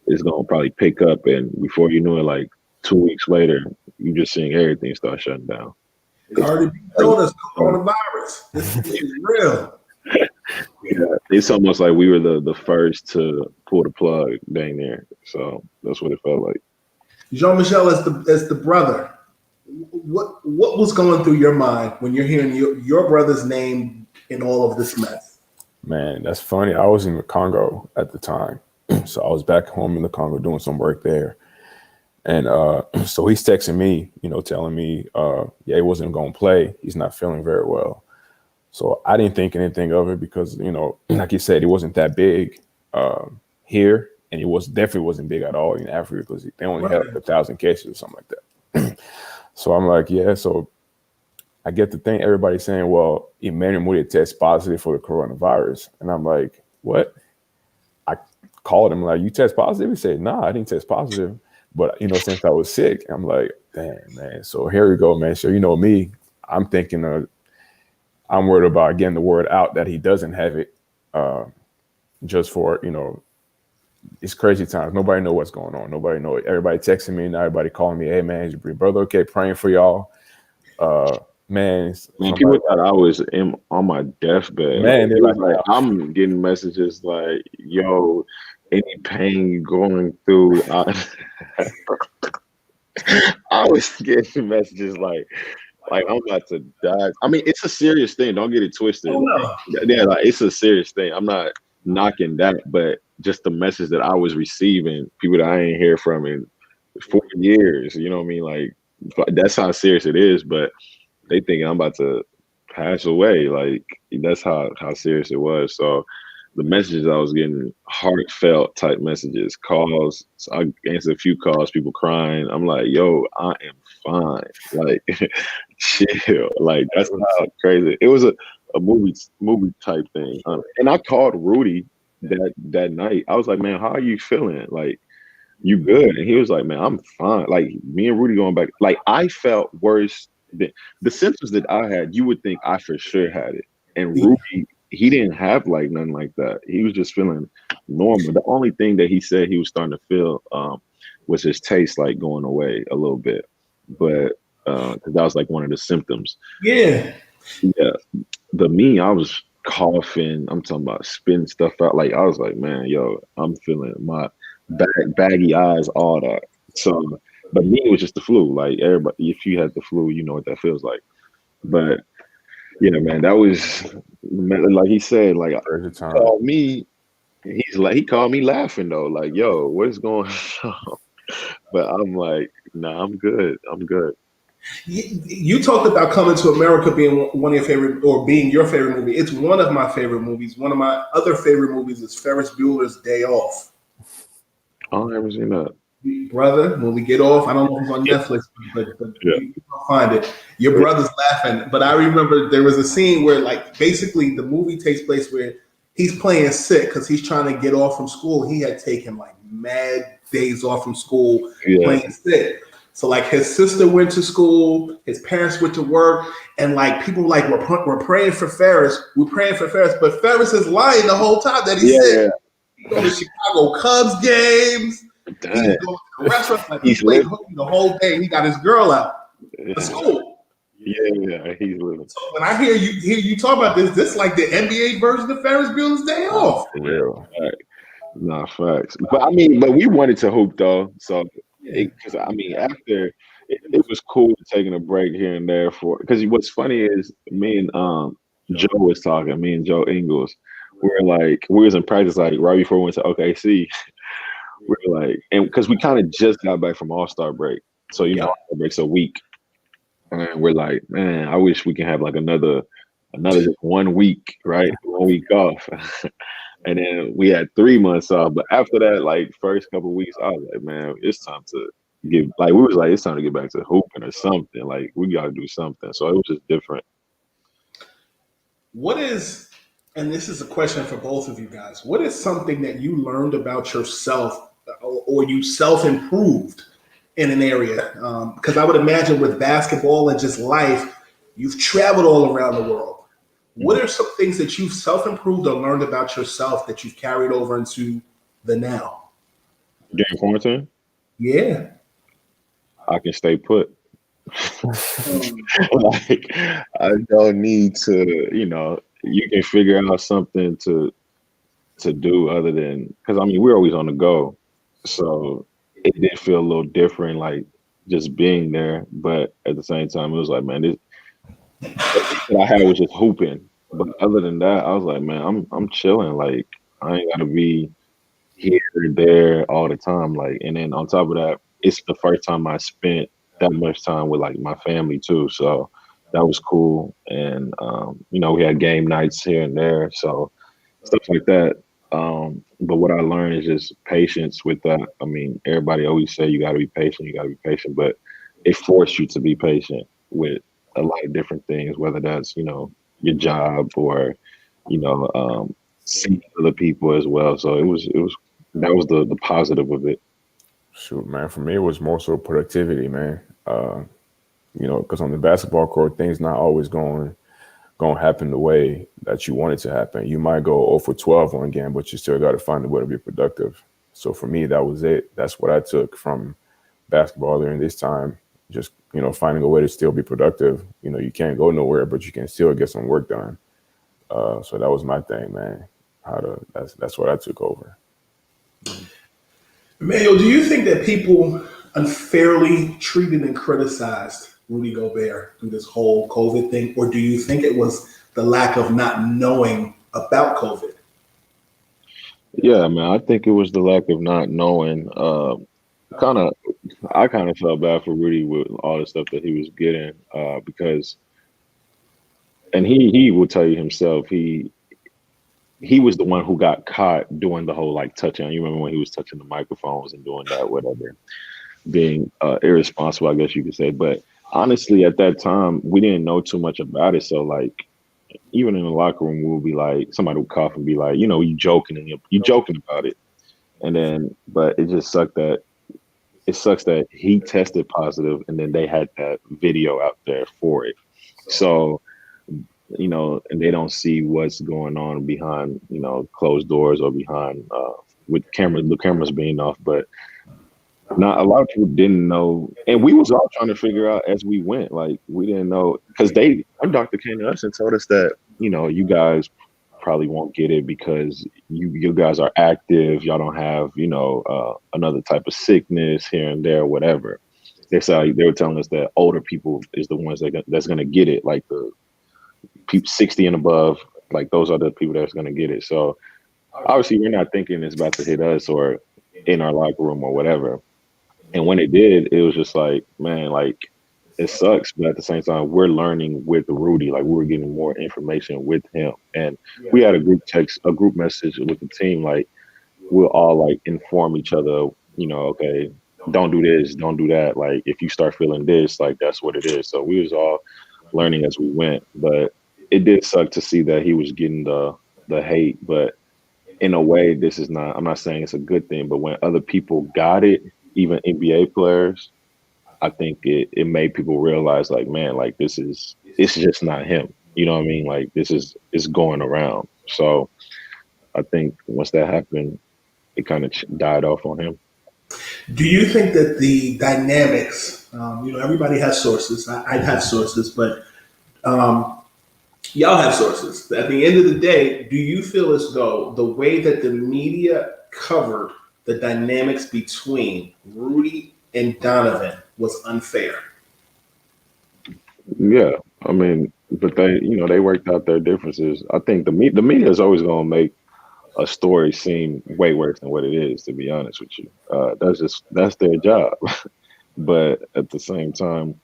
[SPEAKER 3] is gonna probably pick up, and before you know it, like 2 weeks later, you just seeing everything start shutting down.
[SPEAKER 1] It's already told us coronavirus. This is real.
[SPEAKER 3] Yeah, it's almost like we were the first to pull the plug dang there. So that's what it felt like.
[SPEAKER 1] Jean-Michel, as the brother, what was going through your mind when you're hearing your brother's name in all of this mess?
[SPEAKER 2] Man, that's funny. I was in the Congo at the time. So I was back home in the Congo doing some work there. And so he's texting me, telling me, he wasn't going to play. He's not feeling very well. So I didn't think anything of it because, like you said, it wasn't that big here. And it definitely wasn't big at all in Africa because they only had like 1,000 cases or something like that. So I'm like, yeah. So I get the thing. Everybody's saying, well, Emmanuel Mudiay test positive for the coronavirus. And I'm like, what? I called him like, you test positive? He said, nah, I didn't test positive. But, since I was sick, I'm like, damn, man. So here we go, man. So, me, I'm thinking I'm worried about getting the word out that he doesn't have it just for, it's crazy times. Nobody know what's going on. Nobody know it. Everybody texting me now. Everybody calling me, hey, man, is your brother okay? Praying for y'all. Man,
[SPEAKER 3] people thought I was on my deathbed.
[SPEAKER 2] Man, they're
[SPEAKER 3] like, I'm getting messages like, yo, any pain you going through? I was getting messages like I'm about to die. I mean, it's a serious thing. Don't get it twisted.
[SPEAKER 1] Oh, no.
[SPEAKER 3] Yeah, like, it's a serious thing. I'm not knocking that, but just the message that I was receiving, people that I ain't hear from in 4 years, you know what I mean? Like, that's how serious it is, but they think I'm about to pass away. Like, that's how serious it was. So the messages I was getting, heartfelt type messages, calls. So I answered a few calls, people crying. I'm like, yo, I am fine. Like, chill. Like, that's how crazy. It was a movie type thing. And I called Rudy that night. I was like, man, how are you feeling? Like, you good? And he was like, man, I'm fine. Like, me and Rudy going back. Like, I felt worse than the symptoms that I had. You would think I for sure had it. And Rudy, he didn't have like nothing like that. He was just feeling normal. The only thing that he said he was starting to feel was his taste like going away a little bit. But because that was like one of the symptoms.
[SPEAKER 1] Yeah.
[SPEAKER 3] Yeah. Me, I was coughing. I'm talking about spitting stuff out. Like I was like, man, yo, I'm feeling my baggy eyes, all that. So, but me, it was just the flu. Like everybody, if you had the flu, you know what that feels like. But yeah, man, that was like he said. Like
[SPEAKER 2] Crazy time.
[SPEAKER 3] called me. He called me laughing though. Like, yo, what's going on? But I'm like, nah, I'm good. I'm good.
[SPEAKER 1] You talked about Coming to America being one of your favorite, or being your favorite movie. It's one of my favorite movies. One of my other favorite movies is Ferris Bueller's Day Off.
[SPEAKER 3] I never seen that.
[SPEAKER 1] Brother, when we get off, I don't know if it's on Netflix, but
[SPEAKER 3] Yeah.
[SPEAKER 1] you can find it. Your brother's laughing, but I remember there was a scene where, like, basically the movie takes place where he's playing sick because he's trying to get off from school. He had taken like mad days off from school playing sick. So like his sister went to school, his parents went to work, and like people like we're praying for Ferris. We're praying for Ferris, but Ferris is lying the whole time that he's sick. He goes to Chicago Cubs games.
[SPEAKER 3] Damn.
[SPEAKER 1] He's going to the restaurant. Like he's played hooky the whole day. He got his girl out to school.
[SPEAKER 3] Yeah, he's living.
[SPEAKER 1] So when I hear you talk about this like the NBA version of Ferris Bueller's Day Off.
[SPEAKER 2] For real.
[SPEAKER 3] Right. Nah, facts. But I mean, but we wanted to hoop though. So, because I mean, after it was cool taking a break here and there because what's funny is me and Joe was talking. Me and Joe Ingles, we was in practice like right before we went to OKC. We were like, and because we kind of just got back from All-Star break, so All-Star break's a week, and we're like, man, I wish we can have like another just 1 week, right? 1 week off. And then we had 3 months off. But after that, like first couple of weeks, I was like, man, it's time to it's time to get back to hooping or something. Like we gotta do something. So it was just different.
[SPEAKER 1] And this is a question for both of you guys, what is something that you learned about yourself or you self-improved in an area? Because I would imagine with basketball and just life, you've traveled all around the world. What are some things that you've self-improved or learned about yourself that you've carried over into the now?
[SPEAKER 3] During quarantine?
[SPEAKER 1] Yeah.
[SPEAKER 3] I can stay put. Like I don't need to, you can figure out something to do other than, because I mean we're always on the go. So it did feel a little different, like just being there. But at the same time, it was like, man, what I had was just hooping. But other than that, I was like, man, I'm chilling. Like I ain't gotta be here and there all the time. Like, and then on top of that, it's the first time I spent that much time with like my family too. So that was cool. And we had game nights here and there. So stuff like that. But what I learned is just patience with that. I mean, everybody always say you gotta be patient, but it forced you to be patient with a lot of different things, whether that's, your job or, seeing other people as well. So that was the positive of it.
[SPEAKER 2] Shoot, man. For me, it was more so productivity, man. Because on the basketball court, things not always going to happen the way that you want it to happen. You might go 0 for 12 one game, but you still got to find a way to be productive. So for me, that was it. That's what I took from basketball during this time. Just, finding a way to still be productive. You can't go nowhere, but you can still get some work done. So that was my thing, man. That's what I took over.
[SPEAKER 1] Emmanuel, do you think that people unfairly treated and criticized Rudy Gobert through this whole COVID thing, or do you think it was the lack of not knowing about COVID?
[SPEAKER 3] Yeah, man, I think it was the lack of not knowing. I kind of felt bad for Rudy with all the stuff that he was getting because, and he will tell you himself, he was the one who got caught doing the whole like touching. You remember when he was touching the microphones and doing that, whatever, being irresponsible, I guess you could say. But honestly, at that time, we didn't know too much about it. So like, even in the locker room, we'll be like, somebody would cough and be like, you joking and you joking about it. And then, but it just sucks that he tested positive and then they had that video out there for it. So, and they don't see what's going on behind, closed doors or behind with the cameras being off. But not a lot of people didn't know. And we was all trying to figure out as we went, like we didn't know because our doctor came to us and told us that, you guys probably won't get it because you guys are active. Y'all don't have, another type of sickness here and there, whatever. They were telling us that older people is the ones that's going to get it, like the people 60 and above, like those are the people that's going to get it. So obviously we're not thinking it's about to hit us or in our locker room or whatever. And when it did, it was just like, man, like it sucks, but at the same time, we're learning with Rudy. Like we were getting more information with him, and we had a group message with the team. Like we'll all like inform each other. Okay, don't do this, don't do that. Like if you start feeling this, like that's what it is. So we was all learning as we went, but it did suck to see that he was getting the hate. But in a way, this is not. I'm not saying it's a good thing, but when other people got it, even NBA players, I think it made people realize, like, man, like it's just not him. You know what I mean? Like it's going around. So I think once that happened, it kind of died off on him.
[SPEAKER 1] Do you think that the dynamics, everybody has sources. I have sources, but y'all have sources. At the end of the day, do you feel as though the way that the media covered the dynamics between Rudy and Donovan was unfair?
[SPEAKER 3] Yeah, I mean, but they worked out their differences. I think the media is always going to make a story seem way worse than what it is, to be honest with you. That's their job. But at the same time,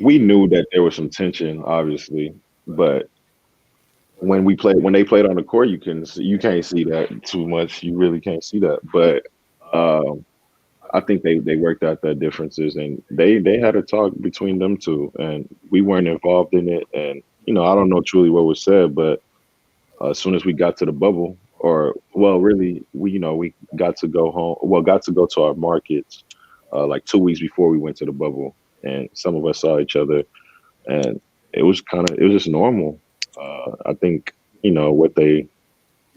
[SPEAKER 3] we knew that there was some tension, obviously, but when they played on the court, you can't see that too much. You really can't see that. But I think they worked out their differences, and they had a talk between them two, and we weren't involved in it. And I don't know truly what was said, but as soon as we got to the bubble, we got to go home. Well, got to go to our markets like 2 weeks before we went to the bubble, and some of us saw each other, and it was just normal. I think what they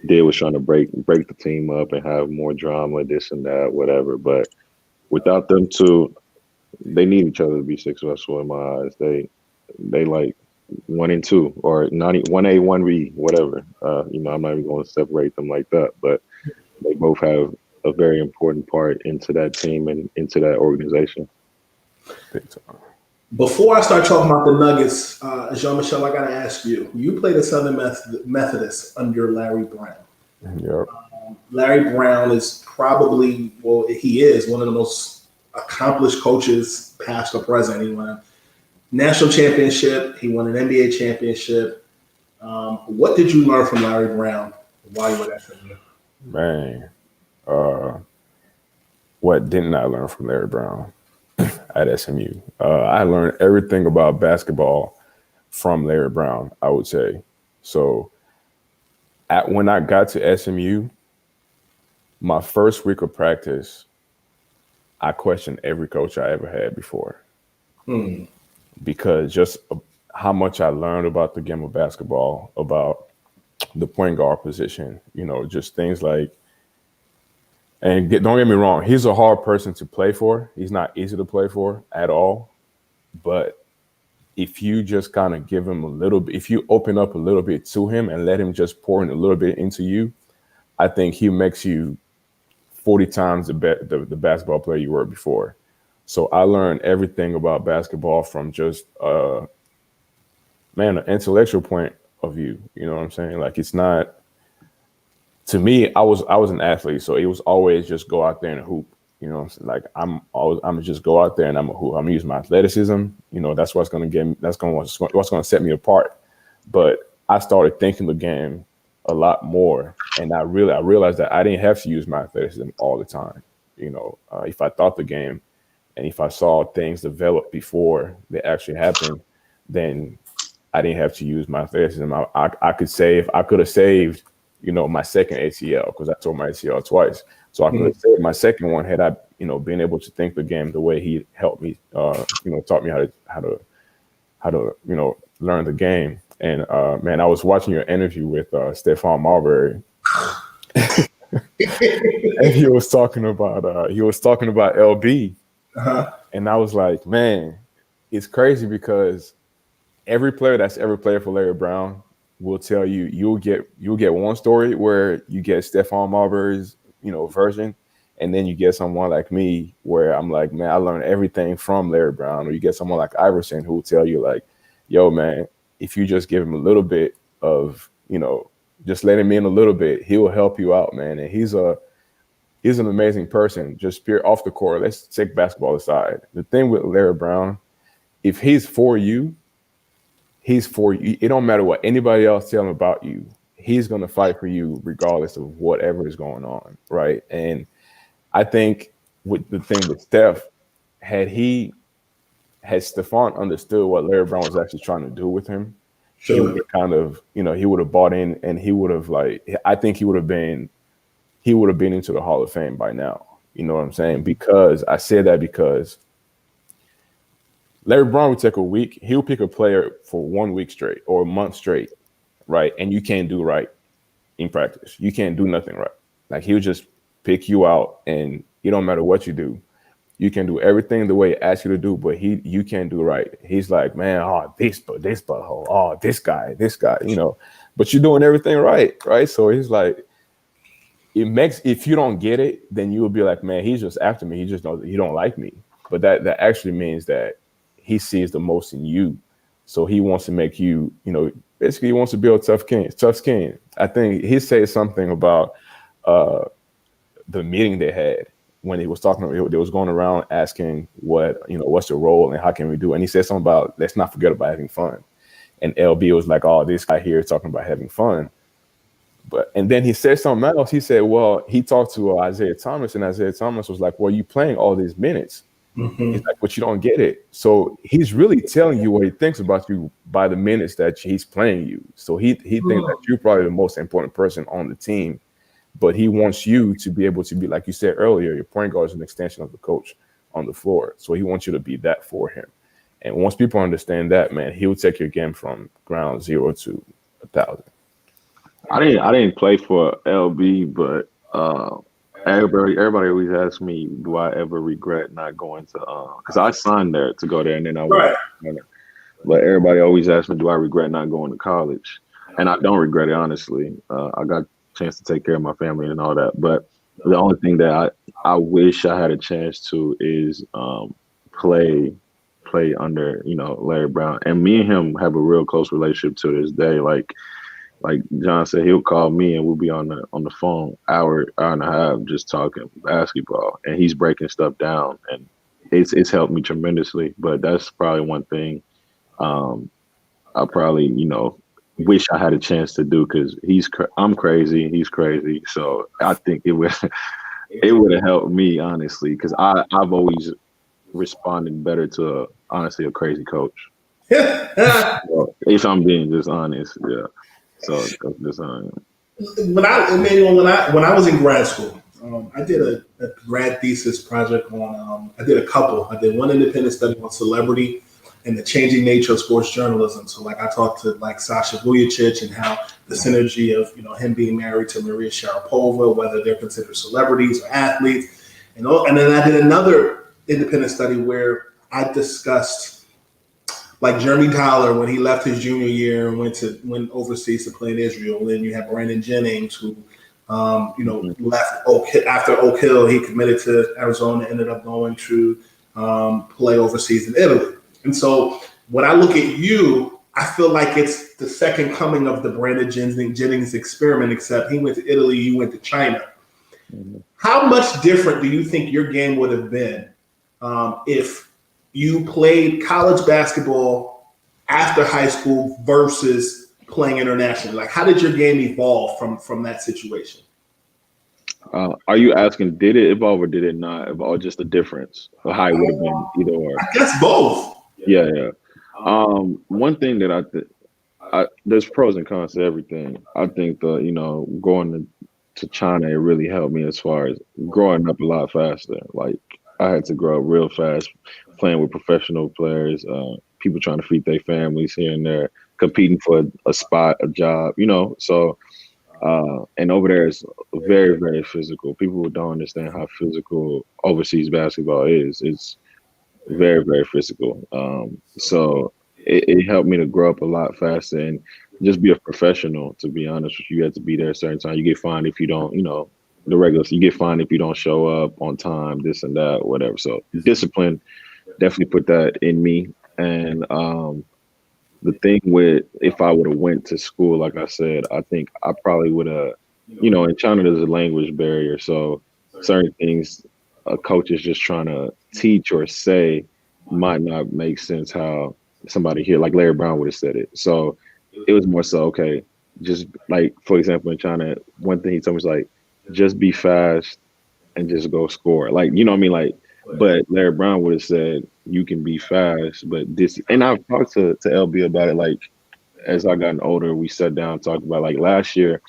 [SPEAKER 3] did was trying to break the team up and have more drama, this and that, whatever. But without them two, they need each other to be successful in my eyes. They like 1 and 2 or not 1A, 1B, whatever. I'm not even going to separate them like that, but they both have a very important part into that team and into that organization.
[SPEAKER 1] Before I start talking about the Nuggets, Jean-Michel, I got to ask you. You played at Southern Methodist under Larry Brown.
[SPEAKER 2] Yep.
[SPEAKER 1] Larry Brown is he is one of the most accomplished coaches, past or present. He won a national championship. He won an NBA championship. What did you learn from Larry Brown while you were at SMU?
[SPEAKER 2] Man, what didn't I learn from Larry Brown at SMU? I learned everything about basketball from Larry Brown, I would say. So when I got to SMU, my first week of practice, I questioned every coach I ever had before. Because just how much I learned about the game of basketball, about the point guard position, just things like, and don't get me wrong, he's a hard person to play for. He's not easy to play for at all. But if you just kind of give him a little bit, if you open up a little bit to him and let him just pour in a little bit into you, I think he makes you 40 times the basketball player you were before. So I learned everything about basketball from just, an intellectual point of view. You know what I'm saying? Like, it's not, to me, I was an athlete, so it was always just go out there and hoop. Like I'm gonna just go out there and I'm gonna use my athleticism. That's what's gonna what's gonna set me apart. But I started thinking the game a lot more, and I realized that I didn't have to use my athleticism all the time. If I thought the game, and if I saw things develop before they actually happened, then I didn't have to use my athleticism. I could have saved, my second ACL, because I tore my ACL twice. So I could have saved my second one had I, been able to think the game the way he helped me, taught me how to learn the game. And man, I was watching your interview with Stephon Marbury, and he was talking about LB, and I was like, man, it's crazy because every player that's ever played for Larry Brown, will tell you you'll get one story where you get Stephon Marbury's, version, and then you get someone like me where I'm like, man, I learned everything from Larry Brown. Or you get someone like Iverson who will tell you like, yo, man, if you just give him a little bit of, just let him in a little bit, he will help you out, man. And he's an amazing person, just pure off the court. Let's take basketball aside. The thing with Larry Brown, if he's for you, he's for you. It don't matter what anybody else tell him about you. He's going to fight for you regardless of whatever is going on, right? And I think with the thing with Steph, had Stephon understood what Larry Brown was actually trying to do with him, he would have kind of, he would have bought in, and he would have I think he would have been into the Hall of Fame by now. You know what I'm saying? Because I say that because Larry Brown would take a week. He'll pick a player for 1 week straight or a month straight, right? And you can't do right in practice. You can't do nothing right. Like, he'll just pick you out, and it don't matter what you do. You can do everything the way he asks you to do, but you can't do right. He's like, man, this butthole, this guy, but you're doing everything right? So he's like, if you don't get it, then you will be like, man, he's just after me. He just knows he don't like me. But that actually means that he sees the most in you. So he wants to make you, basically he wants to build tough skin. I think he said something about the meeting they had when he was they was going around asking what's your role and how can we do it? And he said something about, let's not forget about having fun. And LB was like, oh, this guy here is talking about having fun. And then he said something else. He said, well, he talked to Isaiah Thomas, and Isaiah Thomas was like, well, you playing all these minutes. Mm-hmm. He's like, but you don't get it. So he's really telling you what he thinks about you by the minutes that he's playing you. So he thinks that you're probably the most important person on the team, but he wants you to be able to be, like you said earlier, your point guard is an extension of the coach on the floor. So he wants you to be that for him. And once people understand that, man, he will take your game from ground zero to 1,000.
[SPEAKER 3] I didn't play for LB, but everybody always asks me, do I ever regret not going to because I signed there to go there, and then I went. Right. But everybody always asks me, do I regret not going to college? And I don't regret it, honestly. I got a chance to take care of my family and all that. But the only thing that I wish I had a chance to is play under, Larry Brown. And me and him have a real close relationship to this day. Like John said, he'll call me and we'll be on the phone hour and a half just talking basketball, and he's breaking stuff down, and it's helped me tremendously. But that's probably one thing I probably wish I had a chance to do, because I'm crazy, he's crazy, so I think it would have helped me, honestly, because I've always responded better to honestly a crazy coach. So, if I'm being just honest, yeah. So that's
[SPEAKER 1] when I was in grad school, I did a grad thesis project on. I did a couple. I did one independent study on celebrity and the changing nature of sports journalism. So, like, I talked to Sasha Vujacic and how the synergy of him being married to Maria Sharapova, whether they're considered celebrities or athletes, and then I did another independent study where I discussed, like, Jeremy Tyler, when he left his junior year and went overseas to play in Israel. And then you have Brandon Jennings, who, left after Oak Hill. He committed to Arizona, ended up going to play overseas in Italy. And so when I look at you, I feel like it's the second coming of the Brandon Jennings experiment, except he went to Italy, you went to China. Mm-hmm. How much different do you think your game would have been if you played college basketball after high school versus playing internationally? Like, how did your game evolve from that situation?
[SPEAKER 3] Are you asking, did it evolve or did it not evolve? Just the difference, or how it would have been either or?
[SPEAKER 1] I guess both.
[SPEAKER 3] Yeah. One thing that there's pros and cons to everything. I think going to China, it really helped me as far as growing up a lot faster. Like, I had to grow up real fast, playing with professional players, people trying to feed their families here and there, competing for a spot, a job, So, and over there is very, very physical. People don't understand how physical overseas basketball is. It's very, very physical. So it helped me to grow up a lot faster. And just be a professional. To be honest with you, you have to be there a certain time. You get fined if you don't, the regulars. You get fined if you don't show up on time, this and that, whatever. So discipline definitely put that in me. And the thing with if I would have went to school, like I said, I think I probably would have, in China there's a language barrier. So certain things a coach is just trying to teach or say might not make sense how somebody here, like Larry Brown would have said it. So it was more so, okay, just like, for example, in China, one thing he told me was like, just be fast and just go score. Like, you know what I mean? Like, but Larry Brown would have said, you can be fast, but this, and I've talked to LB about it. Like, as I gotten older, we sat down and talked about, like, last year,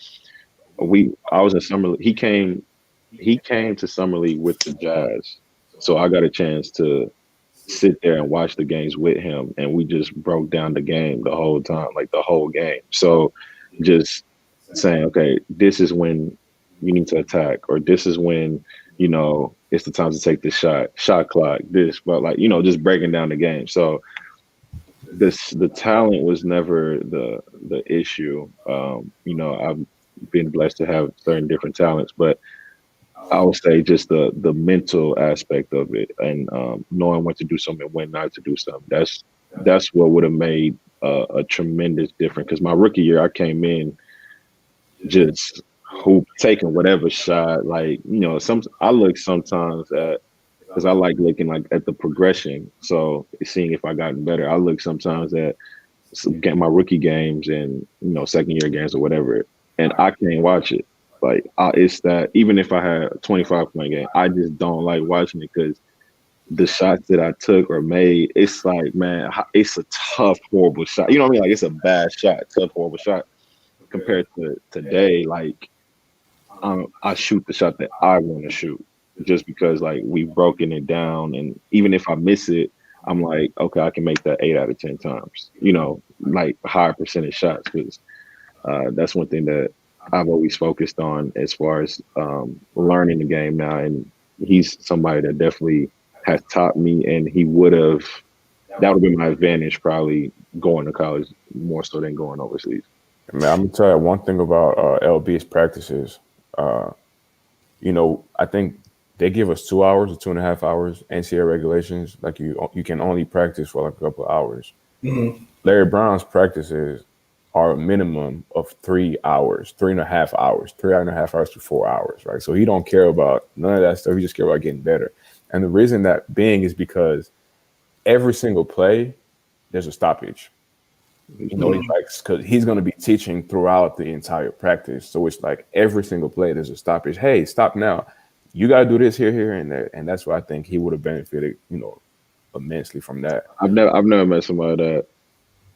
[SPEAKER 3] I was in summer. He came to summer league with the Jazz. So I got a chance to sit there and watch the games with him. And we just broke down the game the whole time, like the whole game. So just saying, okay, this is when you need to attack, or this is when, it's the time to take the shot clock, this, but like, just breaking down the game. So the talent was never the issue. I've been blessed to have certain different talents, but I would say just the mental aspect of it, and knowing when to do something, when not to do something. That's what would have made a tremendous difference. Because my rookie year, I came in just taking whatever shot. Like, I look sometimes at, because I like looking like at the progression. So seeing if I gotten better. I look sometimes at my rookie games and second year games or whatever, and I can't watch it. Like, it's that even if I had a 25-point game, I just don't like watching it because the shots that I took or made, it's like, man, it's a tough, horrible shot. You know what I mean? Like, it's a bad shot, tough, horrible shot. Compared to today, like, I shoot the shot that I want to shoot just because, like, we've broken it down. And even if I miss it, I'm like, okay, I can make that 8 out of 10 times, like higher percentage shots. Because that's one thing that I've always focused on as far as learning the game now. And he's somebody that definitely has taught me, and that would have been my advantage probably going to college more so than going overseas.
[SPEAKER 2] Man, I'm gonna tell you one thing about LB's practices. I think they give us 2 hours or 2.5 hours NCAA regulations. Like, you can only practice for like a couple of hours.
[SPEAKER 1] Mm-hmm.
[SPEAKER 2] Larry Brown's practices are a minimum of 3 hours, 3.5 hours, 3.5 hours to 4 hours, right? So he don't care about none of that stuff. He just care about getting better. And the reason that being is because every single play, there's a stoppage. Because he's going to be teaching throughout the entire practice. So it's like every single play, there's a stoppage. Hey, stop now. You got to do this here, and there. And that's why I think he would have benefited, immensely from that.
[SPEAKER 3] I've never met somebody that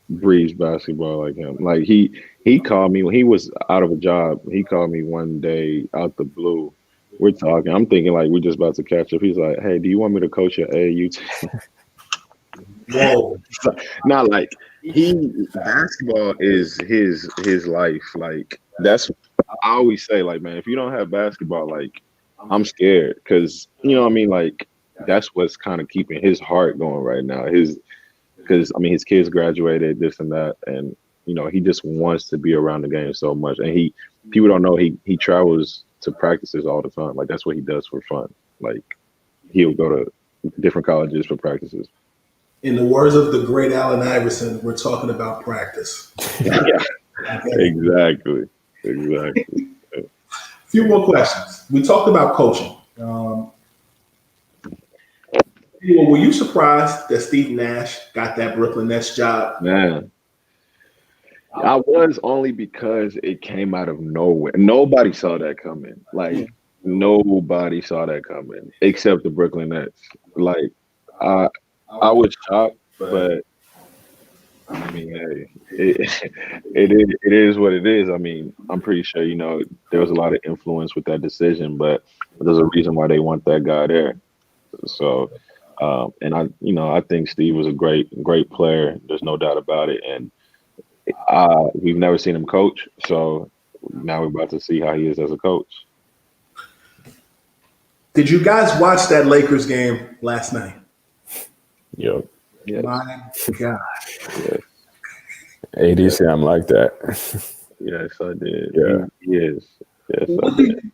[SPEAKER 3] breathes basketball like him. Like, he called me when he was out of a job. He called me one day out the blue. We're talking. I'm thinking like we're just about to catch up. He's like, "Hey, do you want me to coach your AAU team?"
[SPEAKER 1] Whoa.
[SPEAKER 3] Not like basketball is his life. Like, that's, I always say, like, man, if you don't have basketball, like, I'm scared, because what I mean, like, that's what's kind of keeping his heart going right now. Because I mean, his kids graduated, this and that, and he just wants to be around the game so much. And people don't know he travels to practices all the time. Like, that's what he does for fun. Like, he'll go to different colleges for practices.
[SPEAKER 1] In the words of the great Allen Iverson, we're talking about practice.
[SPEAKER 3] Yeah, exactly. A
[SPEAKER 1] few more questions. We talked about coaching. Were you surprised that Steve Nash got that Brooklyn Nets job?
[SPEAKER 3] Man, I was, only because it came out of nowhere. Nobody saw that coming. Like, nobody saw that coming except the Brooklyn Nets. Like, I was shocked, but I mean, hey, it is what it is. I mean, I'm pretty sure there was a lot of influence with that decision, but there's a reason why they want that guy there. So, and I think Steve was a great player. There's no doubt about it. And we've never seen him coach, so now we're about to see how he is as a coach.
[SPEAKER 1] Did you guys watch that Lakers game last night?
[SPEAKER 2] Yep.
[SPEAKER 3] Yes.
[SPEAKER 1] My God.
[SPEAKER 3] Yes.
[SPEAKER 2] AD said I'm like that.
[SPEAKER 3] Yes, I did.
[SPEAKER 2] Yeah.
[SPEAKER 3] He is. Yes, I
[SPEAKER 1] What
[SPEAKER 3] did.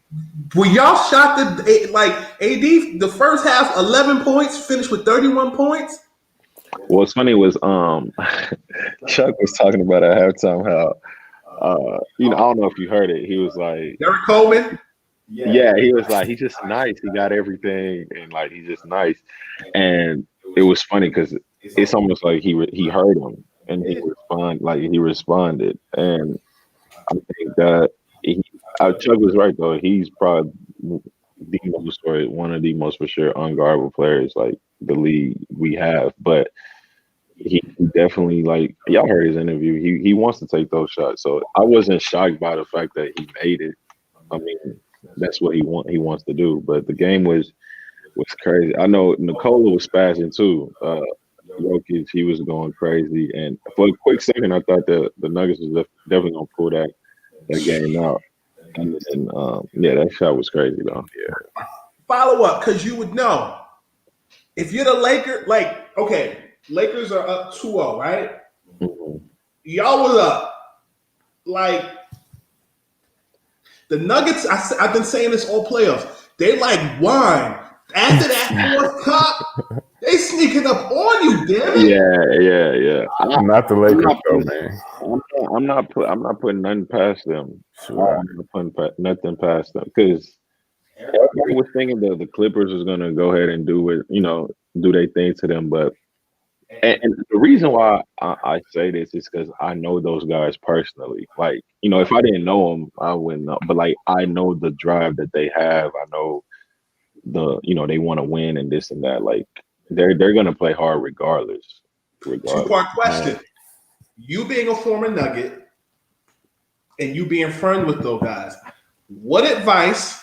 [SPEAKER 1] were y'all shocked that like AD the first half 11 points finished with 31 points?
[SPEAKER 3] What's funny was Chuck was talking about at halftime how I don't know if you heard it. He was like,
[SPEAKER 1] Derek Coleman.
[SPEAKER 3] yeah, he was like, he's just nice. He got everything, and like he's just nice. And it was funny because it's almost like he heard him and he responded. And I think that Chuck was right though. He's probably the most or one of the most for sure unguardable players like the league we have. But he definitely like y'all heard his interview. He wants to take those shots. So I wasn't shocked by the fact that he made it. I mean, that's what he wants to do. But the game was crazy. I know Nikola was spazzing too. Jokic, he was going crazy. And for a quick second, I thought the Nuggets was definitely gonna pull that game out. And then, yeah, that shot was crazy though. Yeah.
[SPEAKER 1] Follow up, because you would know if you're the Lakers. Like, okay, Lakers are up 2-0, right?
[SPEAKER 3] Mm-hmm.
[SPEAKER 1] Y'all was up. Like the Nuggets, I've been saying this all playoffs. They like wine. After that fourth cup, they sneaking up on you, damn it.
[SPEAKER 3] Yeah.
[SPEAKER 2] I'm not the Lakers though, man.
[SPEAKER 3] I'm not putting nothing past them.
[SPEAKER 2] Sure.
[SPEAKER 3] I'm not putting nothing past them because everybody was thinking that the Clippers was gonna go ahead and do their thing to them. But and the reason why I say this is because I know those guys personally. Like, if I didn't know them, I wouldn't know. But like, I know the drive that they have. I know they want to win and this and that. Like, they're gonna play hard regardless.
[SPEAKER 1] Two-part question. You being a former Nugget and you being friends with those guys, what advice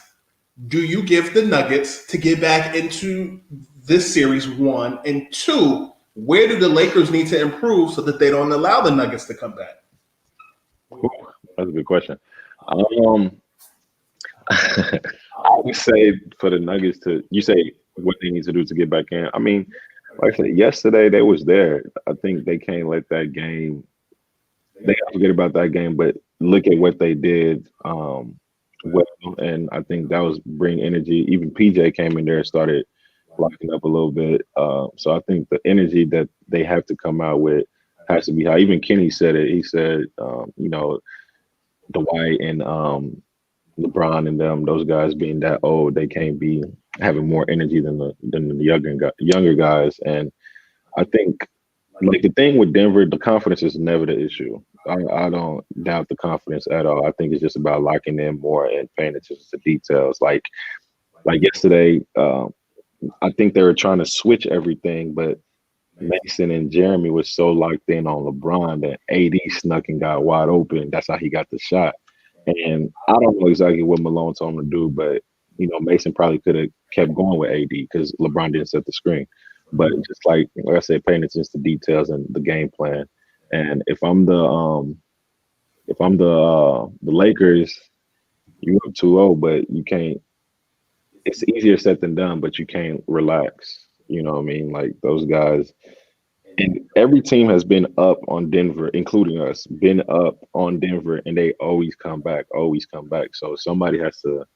[SPEAKER 1] do you give the Nuggets to get back into this series, one? And two, where do the Lakers need to improve so that they don't allow the Nuggets to come back?
[SPEAKER 3] Ooh, that's a good question. I would say for the Nuggets you say what they need to do to get back in. I mean, like I said, yesterday they was there. I think they can't let that game. They can't forget about that game, but look at what they did. And I think that was bring energy. Even PJ came in there and started locking up a little bit. So I think the energy that they have to come out with has to be high. Even Kenny said it. He said, Dwight and LeBron and them, those guys being that old, they can't be having more energy than the younger guys. And I think like the thing with Denver, the confidence is never the issue. I don't doubt the confidence at all. I think it's just about locking in more and paying attention to details. Like yesterday, I think they were trying to switch everything, but Mason and Jeremy was so locked in on LeBron that AD snuck and got wide open. That's how he got the shot. And I don't know exactly what Malone told him to do, but Mason probably could have kept going with AD because LeBron didn't set the screen. But just like I said, paying attention to details and the game plan. And if I'm the Lakers, you up 2-0, but you can't. It's easier said than done, but you can't relax. You know what I mean? Like those guys. And every team has been up on Denver, including us, been up on Denver, and they always come back. So somebody has to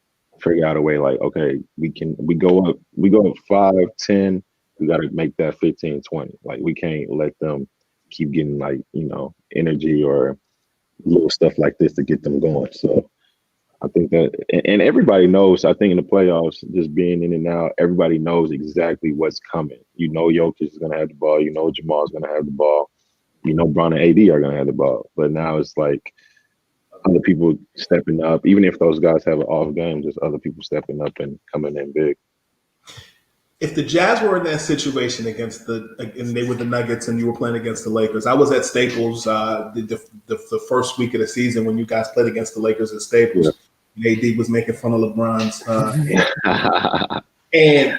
[SPEAKER 3] figure out a way like, okay, we go up 5-10, we got to make that 15-20. Like we can't let them keep getting like, energy or little stuff like this to get them going. So I think that, and everybody knows, I think in the playoffs, just being in and out, everybody knows exactly what's coming. Jokic is going to have the ball. Jamal's going to have the ball. Bron and AD are going to have the ball. But now it's like other people stepping up. Even if those guys have an off game, just other people stepping up and coming in big.
[SPEAKER 1] If the Jazz were in that situation and they were the Nuggets and you were playing against the Lakers, I was at Staples the first week of the season when you guys played against the Lakers at Staples. Yeah. AD was making fun of LeBron's. And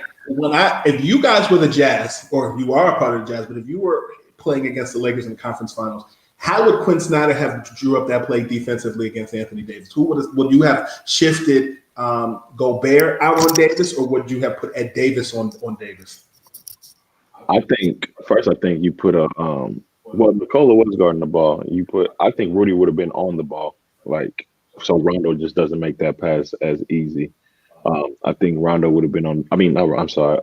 [SPEAKER 1] if you guys were the Jazz, or you are a part of the Jazz, but if you were playing against the Lakers in the conference finals, how would Quinn Snyder have drew up that play defensively against Anthony Davis? Would you have shifted Gobert out on Davis, or would you have put Ed Davis on Davis?
[SPEAKER 3] I think you put Well, Nikola was guarding the ball. I think Rudy would have been on the ball, like so. Rondo just doesn't make that pass as easy. I think Rondo would have been on. I mean, no, I'm sorry.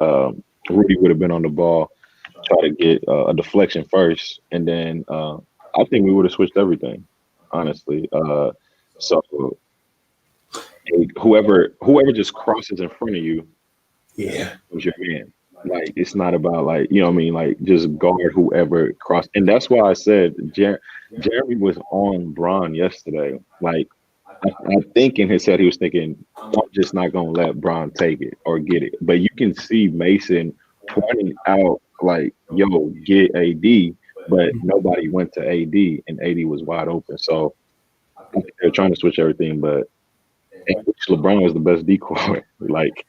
[SPEAKER 3] Rudy would have been on the ball, try to get a deflection first, and then I think we would have switched everything. Honestly, so whoever just crosses in front of you
[SPEAKER 1] Yeah.
[SPEAKER 3] was your man. Like it's not about like you know what I mean like just guard whoever cross. And that's why I said Jeremy was on Bron yesterday. Like I think in his head he was thinking I'm just not gonna let Bron take it or get it. But you can see Mason pointing out like yo get AD, but nobody went to AD and AD was wide open. So I think they're trying to switch everything, but LeBron was the best decoy. Like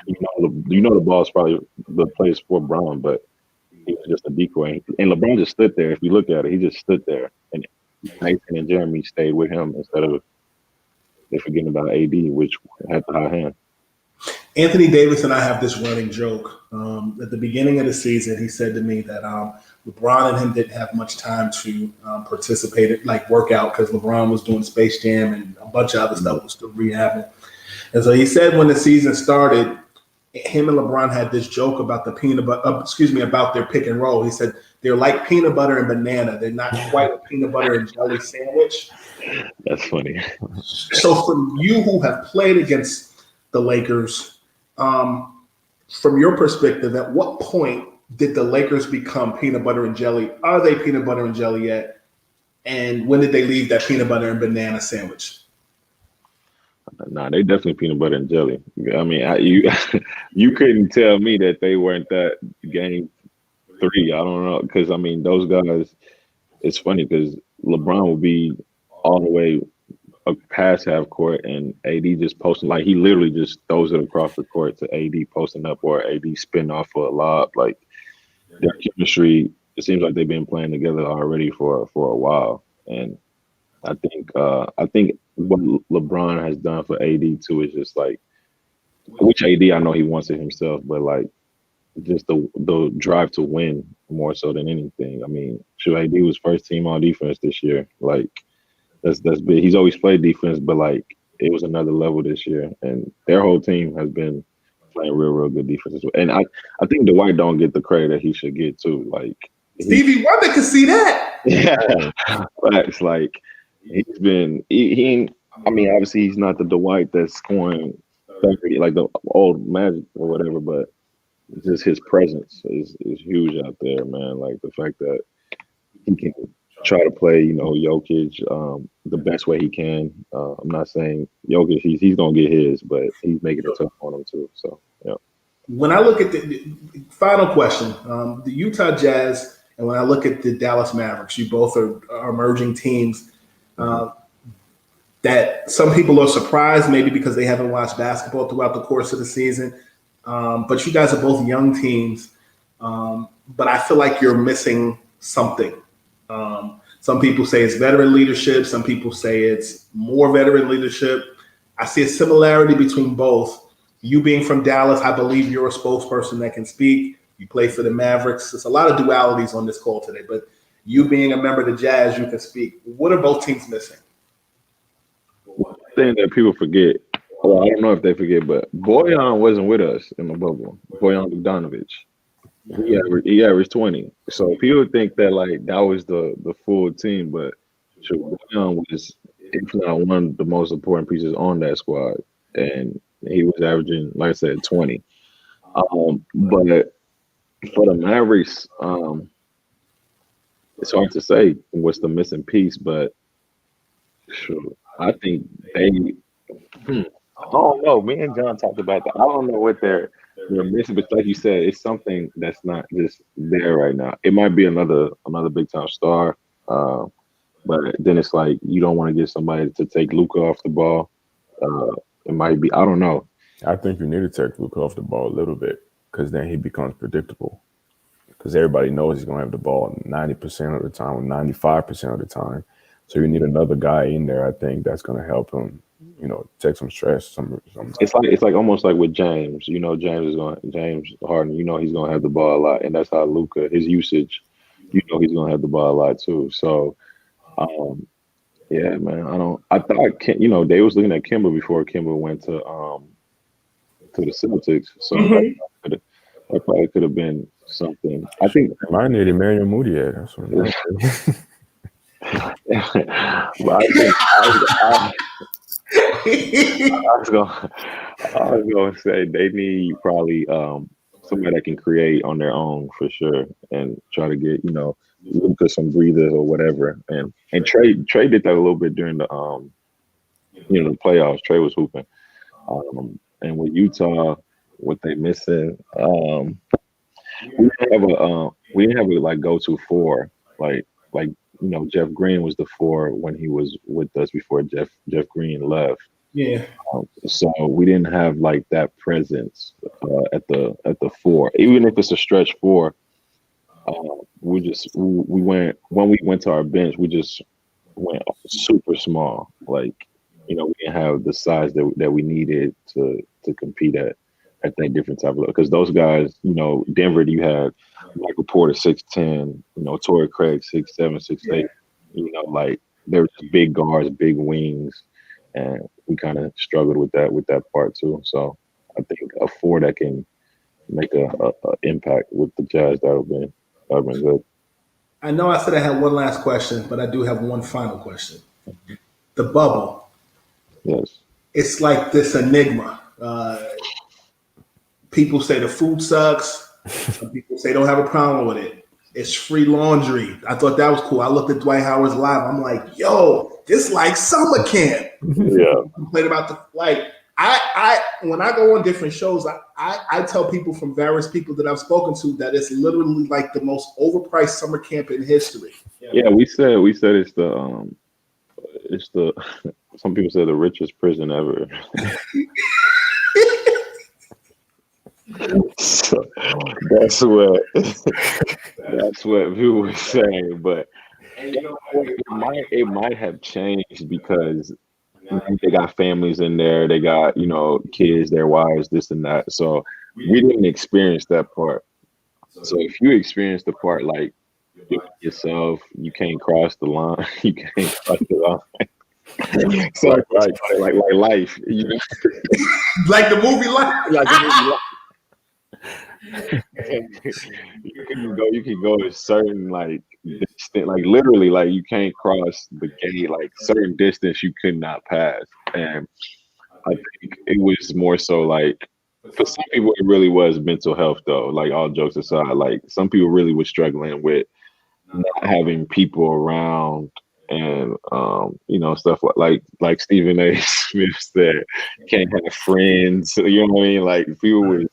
[SPEAKER 3] the ball's probably the place for Brown, but he was just a decoy. And LeBron just stood there. If you look at it, he just stood there, and Nathan and Jeremy stayed with him instead of they forgetting about AD, which had the high hand.
[SPEAKER 1] Anthony Davis and I have this running joke. At the beginning of the season, he said to me that LeBron and him didn't have much time to participate, like work out, because LeBron was doing Space Jam and a bunch of other stuff was still rehabbing. And so he said when the season started, him and LeBron had this joke about the about their pick and roll. He said they're like peanut butter and banana. They're not quite a peanut butter and jelly sandwich.
[SPEAKER 3] That's funny.
[SPEAKER 1] So from you who have played against the Lakers, from your perspective, at what point did the Lakers become peanut butter and jelly? Are they peanut butter and jelly yet? And when did they leave that peanut butter and banana sandwich?
[SPEAKER 3] Nah, they definitely peanut butter and jelly. I mean, you couldn't tell me that they weren't that game 3. I don't know because I mean those guys. It's funny because LeBron will be all the way past half court and AD just posting like he literally just throws it across the court to AD posting up or AD spin off for a lob. Like their chemistry, it seems like they've been playing together already for a while. And I think what LeBron has done for AD too is just like, which AD I know he wants it himself, but like just the drive to win more so than anything. I mean, AD was first team all defense this year. Like that's big. He's always played defense, but like it was another level this year, and their whole team has been playing real good defense as well. And I think Dwight don't get the credit that he should get too. Like
[SPEAKER 1] Stevie Wonder could see that.
[SPEAKER 3] Yeah, but it's like. He's been I mean, obviously he's not the Dwight that's scoring 30 like the old Magic or whatever, but just his presence is huge out there, man. Like the fact that he can try to play, Jokic the best way he can. I'm not saying Jokic he's gonna get his, but he's making it tough on him too. So yeah.
[SPEAKER 1] When I look at the final question, the Utah Jazz, and when I look at the Dallas Mavericks, you both are emerging teams. That some people are surprised maybe because they haven't watched basketball throughout the course of the season. But you guys are both young teams. But I feel like you're missing something. Some people say it's veteran leadership. Some people say it's more veteran leadership. I see a similarity between both. You being from Dallas, I believe you're a spokesperson that can speak. You play for the Mavericks. There's a lot of dualities on this call today, but you being a member of the Jazz, you can speak. What are both teams missing?
[SPEAKER 3] One thing that people forget, well, I don't know if they forget, but Bojan wasn't with us in the bubble. Bojan Bogdanovic. He averaged 20. So people think that like that was the full team, but Bojan was if not one of the most important pieces on that squad. And he was averaging, like I said, 20. But for the Mavericks, it's hard to say what's the missing piece, but sure, I think they. I don't know. Me and John talked about that. I don't know what they're missing, but like you said, it's something that's not just there right now. It might be another big time star, but then it's like you don't want to get somebody to take Luka off the ball. It might be. I don't know.
[SPEAKER 2] I think you need to take Luka off the ball a little bit because then he becomes predictable. Because everybody knows he's going to have the ball 90% of the time or 95% of the time. So you need another guy in there, I think, that's going to help him, take some stress.
[SPEAKER 3] It's like almost like with James. James Harden, he's going to have the ball a lot. And that's how Luka, his usage you know he's gonna have the ball a lot too. So yeah, man. I thought you know they was looking at Kimber before Kimber went to the Celtics. So that probably could have been something. I think
[SPEAKER 2] I need Emmanuel Mudiay. That's what
[SPEAKER 3] but I think I was gonna say they need probably somebody that can create on their own for sure and try to get, you know, Luka some breathers or whatever. And Trey did that a little bit during the you know, the playoffs. Trey was hooping. And with Utah, what they missing, we didn't have a like go to four. Like you know, Jeff Green was the four when he was with us before Jeff Green left.
[SPEAKER 1] Yeah.
[SPEAKER 3] So we didn't have like that presence at the four. Even if it's a stretch four, we went when we went to our bench, we just went super small. Like, you know, we didn't have the size that we needed to compete at that different type of level. Because those guys, you know, Denver, you had Michael Porter 6'10", you know, Torrey Craig 6'7", 6'8", you know, like they were just big guards, big wings, and we kind of struggled with that part too. So I think a four that can make a impact with the Jazz that would have been good.
[SPEAKER 1] I know I said I had one last question, but I do have one final question. The bubble.
[SPEAKER 3] Yes.
[SPEAKER 1] It's like this enigma. People say the food sucks. Some people say don't have a problem with it. It's free laundry. I thought that was cool. I looked at Dwight Howard's live. I'm like, yo, this like summer camp.
[SPEAKER 3] Yeah.
[SPEAKER 1] Complain about the like. I when I go on different shows, I tell people from various people that I've spoken to that it's literally like the most overpriced summer camp in history.
[SPEAKER 3] Yeah, we said it's the some people say the richest prison ever. So that's what people were saying, but it might have changed because they got families in there, they got, you know, kids, their wives, this and that. So we didn't experience that part. So if you experience the part like yourself, you can't cross the line. You can't cross the line. So like life, you know?
[SPEAKER 1] Like the movie Life.
[SPEAKER 3] Like the movie Life. You can go to certain like distant, like literally, like you can't cross the gate, like certain distance you could not pass. And I think it was more so like for some people it really was mental health though. Like all jokes aside, like some people really were struggling with not having people around and you know, stuff like Stephen A. Smith said, can't have friends. You know what I mean? Like people were.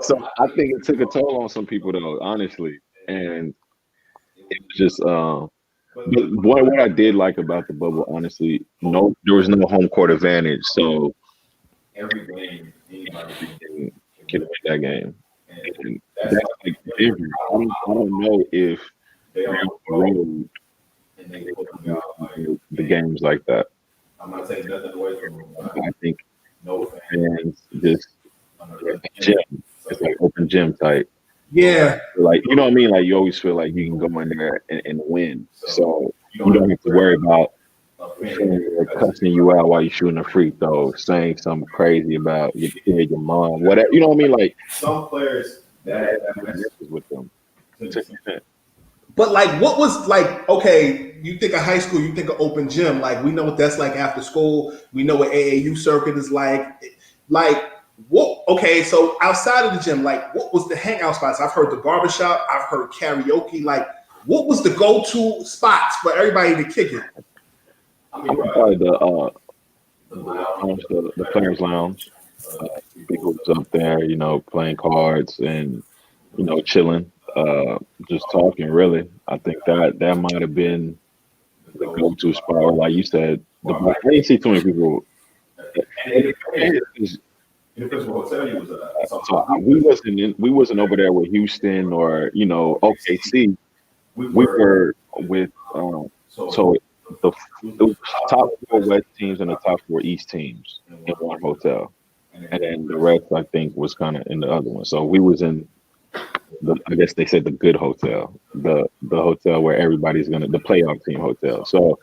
[SPEAKER 3] So I think it took a toll on some people though, honestly, and it was just. But what I did like about the bubble, honestly, there was no home court advantage, so every game anybody can win that game. And that's like every. I don't know if they're on the road and they put the games like that. I'm not saying nothing away from them. I think no fans just gym. It's like open gym type.
[SPEAKER 1] Yeah.
[SPEAKER 3] Like, you know what I mean? Like you always feel like you can go in there and win. So you don't have to worry about cussing you out while you're shooting a free throw, saying something crazy about your kid, your mom, whatever. You know what I mean? Like some players that messes with them.
[SPEAKER 1] But like, what was like? Okay, you think of high school, you think of open gym. Like we know what that's like after school. We know what AAU circuit is like. Like what? Okay, so outside of the gym, like what was the hangout spots? I've heard the barbershop. I've heard karaoke. Like what was the go-to spots for everybody to kick it?
[SPEAKER 3] Probably the players' lounge. People was up there, you know, playing cards and you know, chilling. Just talking, really. I think that might have been the go-to spot. Or like you said, I didn't see too many people. So we wasn't over there with Houston or you know OKC. We were with so the top 4 West teams and the top 4 East teams in one hotel, and then the rest I think was kind of in the other one. So we was in I guess they said the good hotel, the hotel where everybody's the playoff team hotel. So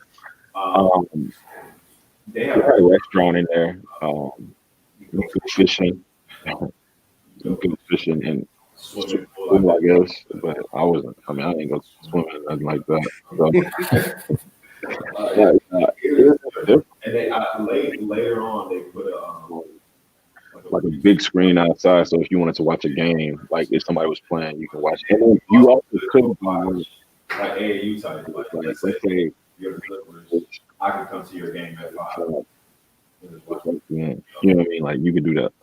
[SPEAKER 3] they had a restaurant in there, good fishing, good fishing and swimming, I guess. But I wasn't. I mean, I didn't go swimming or nothing like that. So,
[SPEAKER 4] And they later on they put
[SPEAKER 3] like a big screen outside, so if you wanted to watch a game, like if somebody was playing, you can watch. And then you also could buy
[SPEAKER 4] like AAU type. Like
[SPEAKER 3] let's say
[SPEAKER 4] you're the Clippers, I can come to your game at 5.
[SPEAKER 3] you know what I mean? Like you could do that.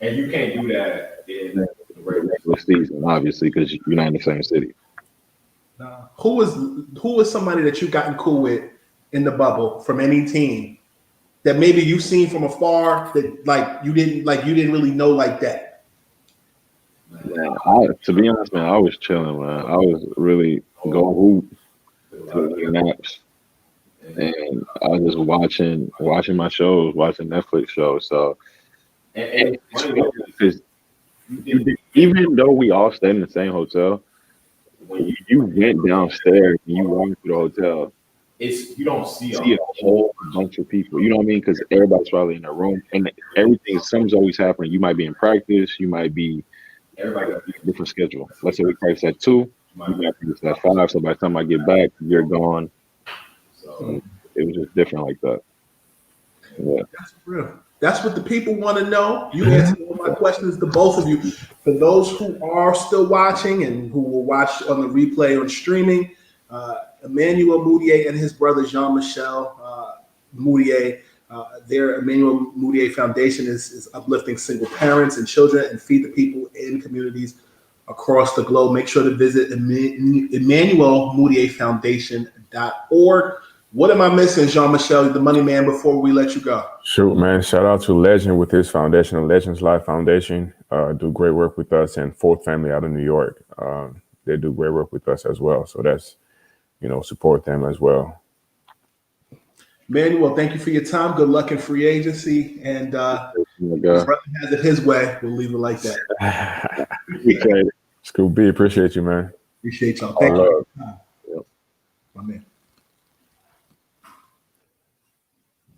[SPEAKER 4] And you can't do that in the
[SPEAKER 3] Regular season, obviously, because you're not in the same city.
[SPEAKER 1] Who was somebody that you've gotten cool with in the bubble from any team that maybe you've seen from afar that you didn't really know like that?
[SPEAKER 3] Man, to be honest, man, I was chilling, man. I was really going hoop to naps, and I was just watching my shows, watching Netflix shows. So, and it's funny because even though we all stayed in the same hotel, when you went downstairs and you walked through the hotel,
[SPEAKER 4] you don't see
[SPEAKER 3] a whole bunch of people. You know what I mean? Because everybody's probably in their room, and something's always happening. You might be in practice. You might be. Everybody got a different schedule. Let's say we practice at 2, you might practice at 5. So by the time I get back, you're gone. So it was just different like that. Yeah.
[SPEAKER 1] That's real. That's what the people want to know. You answered all my questions to both of you. For those who are still watching and who will watch on the replay on streaming, Emmanuel Mudiay and his brother Jean-Michael Mudiay, their Emmanuel Mudiay Foundation is uplifting single parents and children and feed the people in communities across the globe. Make sure to visit EmmanuelMudiayFoundation.org. What am I missing, Jean-Michel, the money man, before we let you go?
[SPEAKER 2] Shoot, man. Shout out to Legend with his foundation, the Legends Life Foundation. Do great work with us, and Fourth Family out of New York. They do great work with us as well. So that's, support them as well.
[SPEAKER 1] Manuel, thank you for your time. Good luck in free agency. And his brother has it his way. We'll leave it like that.
[SPEAKER 2] School B, appreciate you, man.
[SPEAKER 1] Appreciate y'all. Thank you.